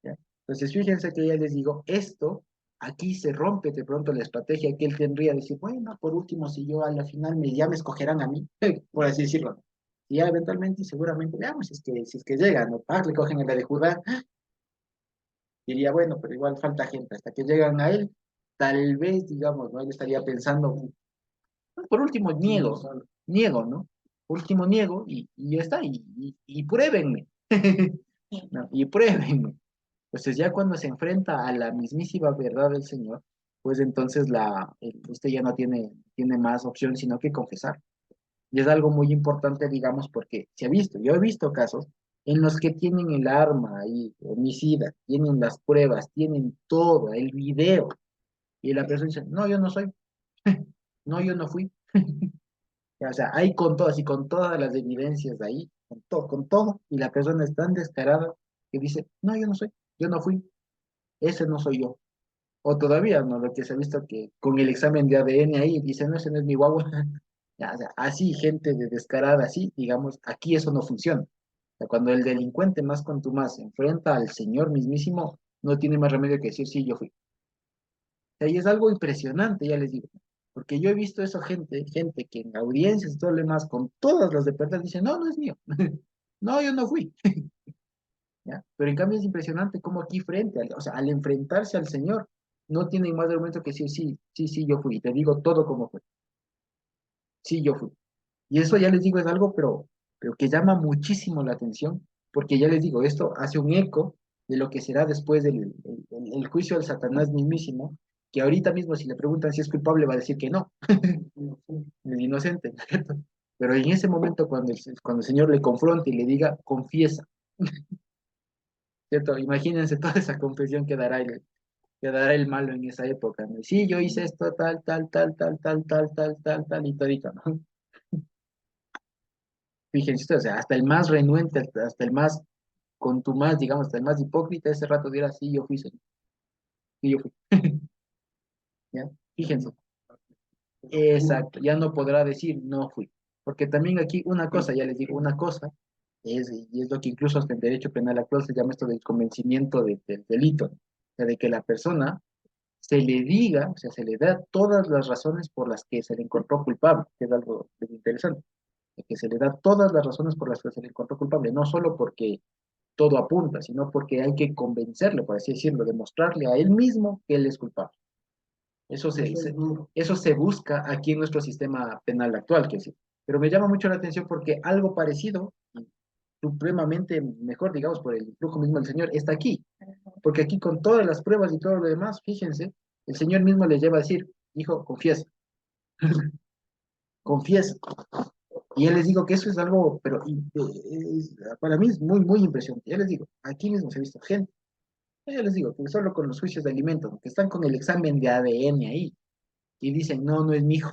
¿Ya? Entonces, fíjense que ya les digo, esto aquí se rompe de pronto la estrategia que él tendría de decir, bueno, por último, si yo a la final ya me escogerán a mí, por así decirlo. Y ya eventualmente, seguramente, veamos si es que llegan, ¿no? Le cogen a la de Judá, diría, bueno, pero igual falta gente, hasta que llegan a él, tal vez, digamos, ¿no? Él estaría pensando, "Pues, por último, niego, ¿no? Por último, niego y ya está, y pruébenme, ¿no? Y pruébenme. Entonces ya cuando se enfrenta a la mismísima verdad del Señor, pues entonces usted ya no tiene más opción sino que confesar. Y es algo muy importante, digamos, porque yo he visto casos en los que tienen el arma ahí, homicida, tienen las pruebas, tienen todo, el video, y la persona dice, no, yo no soy, no, yo no fui. O sea, ahí con todas y con todas las evidencias de ahí, con todo, y la persona es tan descarada que dice, no, yo no soy, yo no fui, ese no soy yo. O todavía, ¿no? Lo que se ha visto que con el examen de ADN ahí dice, no, ese no es mi guagua. Ya, o sea, así, gente de descarada, así, digamos, aquí eso no funciona. O sea, cuando el delincuente más contumaz se enfrenta al Señor mismísimo, no tiene más remedio que decir, sí, yo fui. O sea, y es algo impresionante, ya les digo. Porque yo he visto eso, gente que en audiencias y todo lo demás, con todas las de verdad, dice, no, no es mío. No, yo no fui. ¿Ya? Pero en cambio es impresionante cómo aquí o sea, al enfrentarse al Señor, no tienen más argumento que decir, sí, sí, sí, yo fui, te digo todo como fue, sí, yo fui. Y eso ya les digo es algo, pero que llama muchísimo la atención, porque ya les digo, esto hace un eco de lo que será después del el juicio del Satanás mismísimo, que ahorita mismo si le preguntan si es culpable va a decir que no, es inocente, ¿cierto? Pero en ese momento cuando el Señor le confronte y le diga, confiesa, ¿cierto? Imagínense toda esa confesión que dará el malo en esa época, ¿no? Sí, yo hice esto, tal, tal, tal, tal, tal, tal, tal, tal, tal, y todito, ¿no? Fíjense ustedes, o sea, hasta el más renuente, hasta el más contumaz, digamos, hasta el más hipócrita, ese rato dirá, sí, yo fui, señor, sí, yo fui, ¿ya? Fíjense, exacto, ya no podrá decir, no fui, porque también aquí una cosa, ya les digo, una cosa, y es lo que incluso hasta en derecho penal actual se llama esto del convencimiento del delito, ¿no? O sea, de que la persona se le diga, o sea, se le da todas las razones por las que se le encontró culpable, que es algo muy interesante, de que se le da todas las razones por las que se le encontró culpable, no solo porque todo apunta, sino porque hay que convencerle, por así decirlo, demostrarle a él mismo que él es culpable. Eso se busca aquí en nuestro sistema penal actual, que sí. Pero me llama mucho la atención porque algo parecido, supremamente mejor, digamos, por el flujo mismo del Señor, está aquí. Porque aquí con todas las pruebas y todo lo demás, fíjense, el Señor mismo le lleva a decir, hijo, confiesa, confiesa. Y ya les digo que eso es algo, pero para mí es muy, muy impresionante. Ya les digo, aquí mismo se ha visto gente, ya les digo, que solo con los juicios de alimentos, que están con el examen de ADN ahí, y dicen, no, no es mi hijo,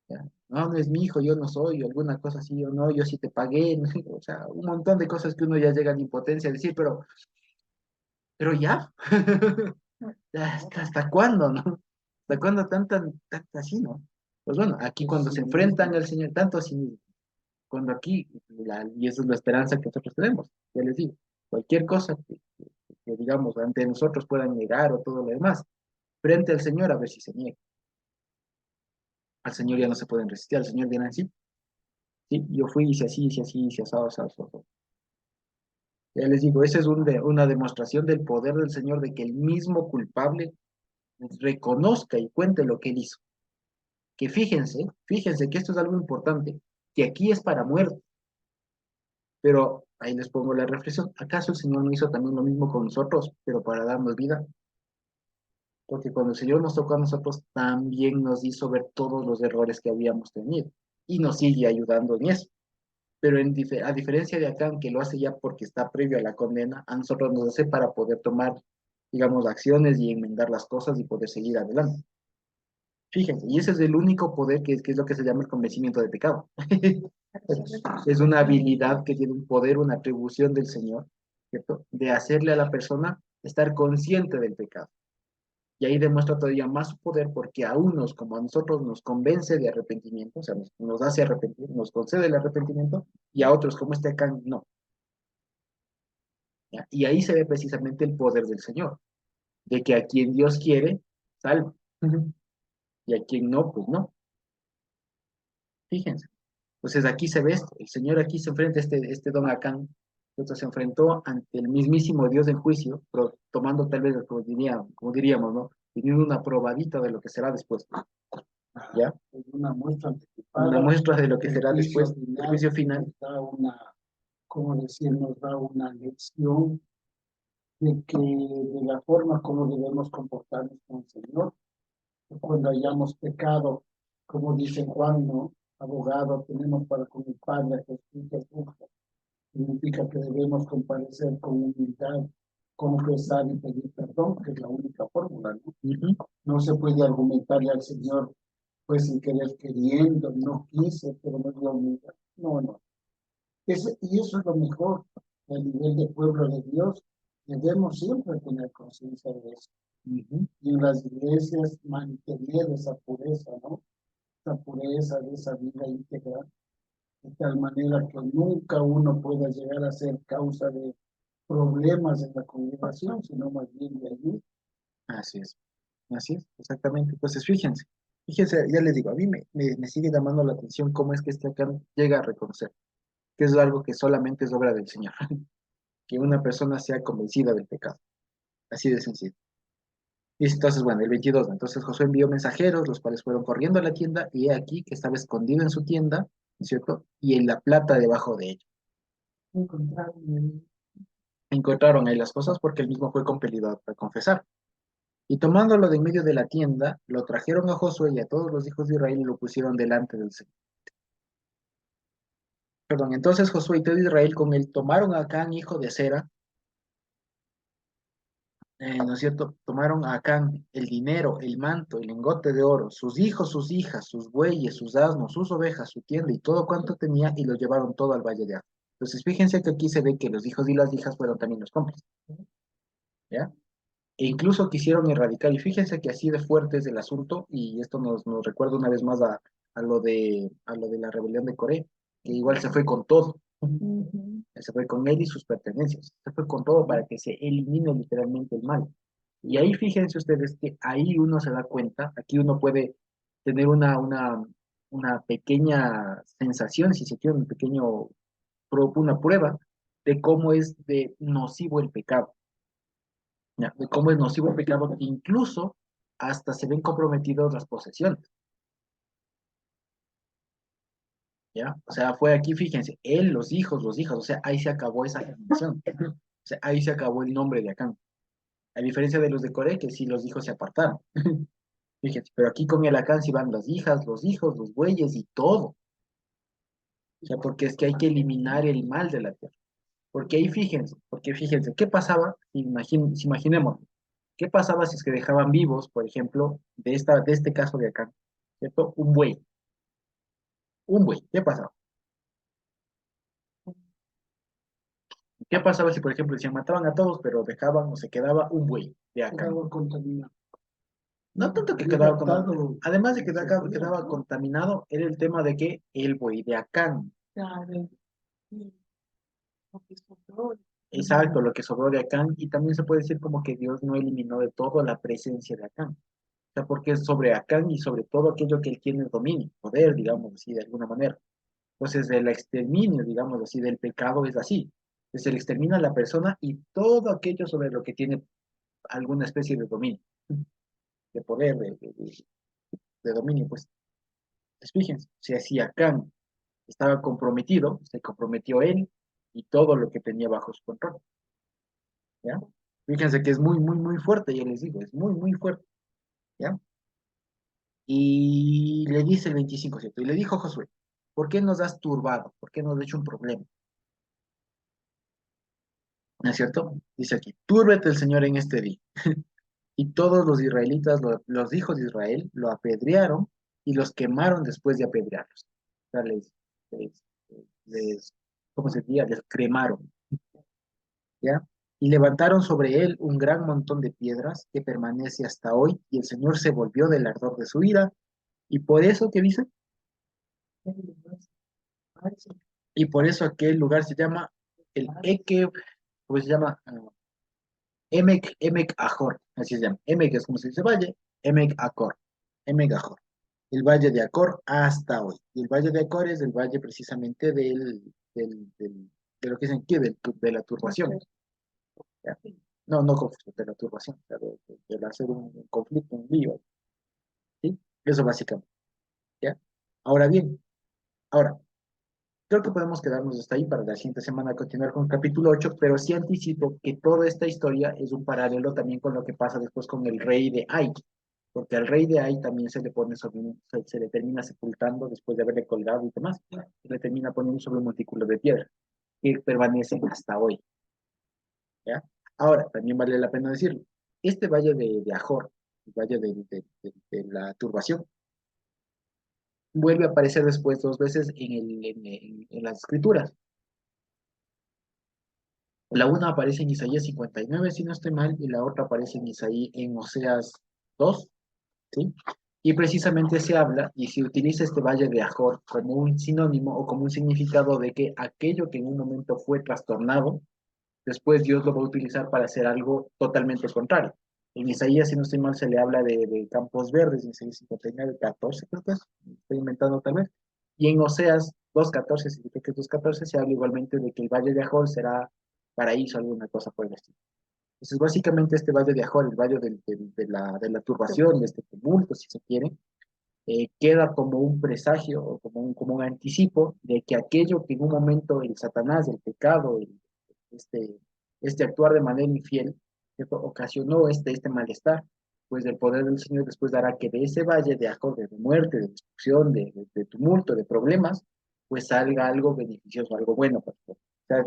¿ya? No, no es mi hijo, yo no soy, o alguna cosa así, o no, yo sí te pagué, ¿no? O sea, un montón de cosas que uno ya llega en impotencia a decir, pero ya, ya, ¿hasta cuándo, no? ¿Hasta cuándo tanta así, no? Pues bueno, aquí cuando se enfrentan al Señor, tanto así, cuando aquí, y esa es la esperanza que nosotros tenemos, ya les digo, cualquier cosa que, digamos, ante nosotros puedan negar o todo lo demás, frente al Señor a ver si se niega. Al Señor ya no se pueden resistir, al Señor dirán, sí, sí, yo fui, hice así, hice así, hice asado, asado, asado. Ya les digo, esa es una demostración del poder del Señor de que el mismo culpable reconozca y cuente lo que él hizo. Que fíjense que esto es algo importante, que aquí es para muerte, pero ahí les pongo la reflexión, ¿acaso el Señor no hizo también lo mismo con nosotros, pero para darnos vida? porque cuando el Señor nos tocó a nosotros, también nos hizo ver todos los errores que habíamos tenido, y nos sigue ayudando en eso. Pero a diferencia de Acán, que lo hace ya porque está previo a la condena, a nosotros nos hace para poder tomar, digamos, acciones y enmendar las cosas y poder seguir adelante. Fíjense, y ese es el único poder que es lo que se llama el convencimiento de pecado. Es una habilidad que tiene un poder, una atribución del Señor, ¿cierto? De hacerle a la persona estar consciente del pecado. Y ahí demuestra todavía más su poder porque a unos, como a nosotros, nos convence de arrepentimiento, o sea, nos hace arrepentir, nos concede el arrepentimiento, y a otros, como este acá, no. ¿Ya? Y ahí se ve precisamente el poder del Señor, de que a quien Dios quiere, salva. Y a quien no, pues no. Fíjense. Entonces aquí se ve esto, el Señor aquí se enfrenta, este don Acán, entonces se enfrentó ante el mismísimo Dios en juicio, pero tomando tal vez, como diríamos, ¿no? Teniendo una probadita de lo que será después, ¿ya? Es una muestra Una anticipada. muestra de lo que El será juicio después, el final juicio final. nos da una, como decir, nos da una lección de que de la forma como debemos comportarnos con el Señor, cuando hayamos pecado, como dice Juan, ¿no? Abogado tenemos para con el Padre a Jesús justo. Significa que debemos comparecer con humildad, confesar y pedir perdón, que es la única fórmula, ¿no? Ujú. No se puede argumentarle al Señor, pues sin querer queriendo, no quise, pero me dio humildad. No, no. Y eso es lo mejor. A nivel de pueblo de Dios, debemos siempre tener conciencia de eso. Ujú. Y en las iglesias mantener esa pureza, ¿no? Esa pureza de esa vida integral, de tal manera que nunca uno pueda llegar a ser causa de problemas en la congregación, sino más bien de ayuda. Así es, exactamente. Entonces, fíjense, ya les digo, a mí me sigue llamando la atención cómo es que este acá llega a reconocer que es algo que solamente es obra del Señor, que una persona sea convencida del pecado, así de sencillo. Y entonces, bueno, el 22, ¿no? Entonces Josué envió mensajeros, los cuales fueron corriendo a la tienda, y he aquí que estaba escondido en su tienda, ¿no es cierto? Y en la plata debajo de ella. Encontraron Encontraron ahí las cosas porque él mismo fue compelido a confesar. Y tomándolo de en medio de la tienda, lo trajeron a Josué y a todos los hijos de Israel y lo pusieron delante del Señor. Perdón, entonces Josué y todo Israel con él tomaron a Acán, hijo de Zera, ¿no es cierto? Tomaron a Acán el dinero, el manto, el lingote de oro, sus hijos, sus hijas, sus bueyes, sus asnos, sus ovejas, su tienda y todo cuanto tenía y lo llevaron todo al valle de Ar. Entonces, fíjense que aquí se ve que los hijos y las hijas fueron también los cómplices, ¿ya? E incluso quisieron erradicar, y fíjense que así de fuerte es el asunto, y esto nos recuerda una vez más a lo de la rebelión de Corea, que igual se fue con todo. Se fue con él y sus pertenencias, se fue con todo para que se elimine literalmente el mal. Y ahí fíjense ustedes que ahí uno se da cuenta, aquí uno puede tener una pequeña sensación, si se quiere, una prueba de cómo es de nocivo el pecado, ¿ya? De cómo es nocivo el pecado, que incluso hasta se ven comprometidos las posesiones, ¿ya? O sea, fue aquí, fíjense, él, los hijos, o sea, ahí se acabó esa generación, o sea, ahí se acabó el nombre de Acán. A diferencia de los de Corea, que sí los hijos se apartaron. Fíjense, pero aquí con el Acán sí van las hijas, los hijos, los bueyes y todo. O sea, porque es que hay que eliminar el mal de la tierra. Porque fíjense, ¿qué pasaba? Si imaginemos, ¿qué pasaba si es que dejaban vivos, por ejemplo, de este caso de acá, ¿cierto? Un buey, ¿qué pasaba? ¿Qué pasaba si, por ejemplo, se mataban a todos, pero dejaban o se quedaba un buey de acá? Quedaba contaminado. No tanto que Había quedaba adaptado, contaminado, además de que quedaba contaminado, era el tema de que el buey de Acán, claro, y lo que sobró. exacto, lo que sobró de Acán, y también se puede decir como que Dios no eliminó de todo la presencia de Acán, o sea, porque es sobre Acán y sobre todo aquello que él tiene dominio, poder, digamos así, de alguna manera. Entonces, el exterminio, digamos así, del pecado es así. Es el extermina a la persona y todo aquello sobre lo que tiene alguna especie de dominio, de poder, de dominio, pues. Pues fíjense, si Acán estaba comprometido, se comprometió él y todo lo que tenía bajo su control, ¿ya? Fíjense que es muy, muy, muy fuerte, ya les digo, es muy, muy fuerte. ¿ya? Y le dice el 25, ¿cierto? Y le dijo Josué, ¿por qué nos has turbado? ¿Por qué nos has hecho un problema? ¿No es cierto? Dice aquí, túrbete el Señor en este día. Y todos los israelitas, los hijos de Israel, lo apedrearon y los quemaron después de apedrearlos. O sea, les, les- ¿cómo se diría? Les cremaron, ¿ya? Y levantaron sobre él un gran montón de piedras que permanece hasta hoy, y el Señor se volvió del ardor de su ira, y por eso, ¿qué dice? Y por eso aquel lugar se llama el Eke, pues se llama Emek Ajor, así se llama. Emek es como se dice valle, Emek Acor, Emek Ajor. El valle de Acor hasta hoy. Y el valle de Acor es el valle precisamente de lo que dicen aquí, de la turbación. ¿Ya? No, no conflicto, de la turbación, o sea, de hacer un conflicto, un lío. ¿Sí? Eso básicamente. ¿Ya? Ahora bien, ahora, creo que podemos quedarnos hasta ahí para la siguiente semana continuar con el capítulo 8, pero sí anticipo que toda esta historia es un paralelo también con lo que pasa después con el rey de Ai, porque al rey de Ai también se le pone sobre se le termina sepultando después de haberle colgado y demás, se le termina poniendo sobre un montículo de piedra, que permanecen hasta hoy, ¿ya? Ahora, también vale la pena decirlo, este valle de Ajor, el valle de la turbación, vuelve a aparecer después dos veces en las escrituras. La una aparece en Isaías 59, si no estoy mal, y la otra aparece en Oseas 2, ¿sí? Y precisamente se habla y se utiliza este valle de Ajor como un sinónimo o como un significado de que aquello que en un momento fue trastornado, después Dios lo va a utilizar para hacer algo totalmente contrario. En Isaías, si no estoy mal, se le habla de campos verdes, en Isaías 59, 14, creo que es, estoy inventando tal vez. Y en Oseas 2.14, si que es 2.14, se habla igualmente de que el valle de Ajor será paraíso, alguna cosa por el estilo. Entonces, básicamente este valle de Ajor, el valle de la turbación, de este tumulto, si se quiere, queda como un presagio o como un anticipo de que aquello que en un momento el Satanás, el pecado, este, este actuar de manera infiel, que ocasionó este malestar, pues el poder del Señor después dará que de ese valle de Ajor, de muerte, de destrucción, de tumulto, de problemas, pues salga algo beneficioso, algo bueno. Pues, o sea,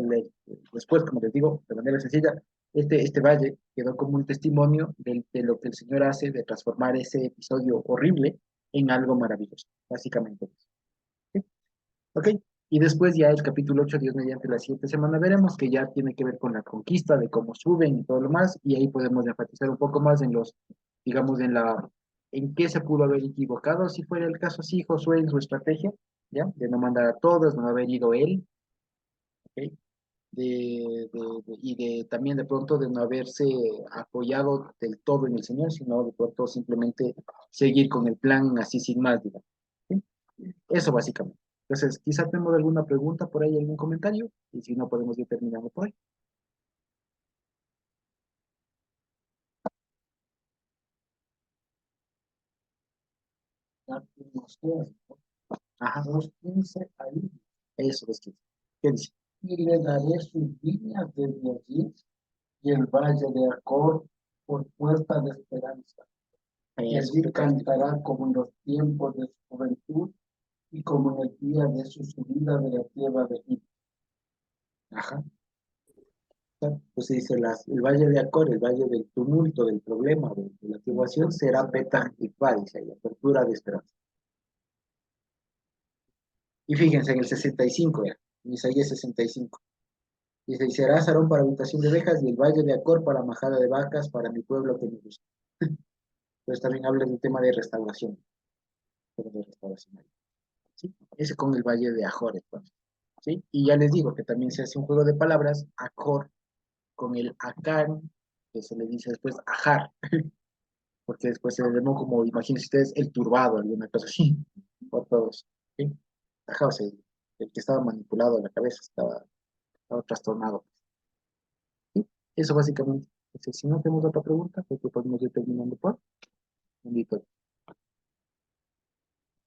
después, como les digo, de manera sencilla, este valle quedó como un testimonio de lo que el Señor hace, de transformar ese episodio horrible en algo maravilloso, básicamente. ¿Sí? ¿Ok? Y después ya el capítulo 8 Dios mediante la siguiente semana, veremos que ya tiene que ver con la conquista, de cómo suben y todo lo más, y ahí podemos enfatizar un poco más en digamos, en qué se pudo haber equivocado, si fuera el caso así, Josué en su estrategia, ¿ya? De no mandar a todos, no haber ido él, ¿ok? Y también de pronto de no haberse apoyado del todo en el Señor, sino de pronto simplemente seguir con el plan así sin más, digamos. ¿Sí? Eso básicamente. Entonces, quizá tenemos alguna pregunta por ahí, algún comentario, y si no, podemos ir terminando por ahí. Ajá, 2:15 ahí, eso es que. ¿Qué dice? y le daré sus viñas desde allí y el valle de Acor por puerta de esperanza. Y Eso, allí fantástico. cantará como en los tiempos de su juventud y como en el día de su subida de la tierra de Egipto. Ajá. Pues se dice, el valle de Acor, el valle del tumulto, del problema, de la tribulación, será Petah y dice ahí, apertura de esperanza. Y fíjense, en el 65 ya, en Isaías 65. Dice, y será Sarón para habitación de ovejas y el valle de Acor para majada de vacas para mi pueblo que me gusta. Entonces también habla del tema de restauración. De restauración ahí, ¿sí? Ese con el valle de Ajor, entonces, ¿sí? Y ya les digo que también se hace un juego de palabras, Acor, con el Acán, que se le dice después Ajar, porque después se le llamó como, imagínense ustedes, el turbado, alguna cosa así, por todos, ¿sí? Ajá, o sea, el que estaba manipulado en la cabeza estaba trastornado. ¿Sí? Eso básicamente. Entonces, si no tenemos otra pregunta, creo que podemos ir terminando por.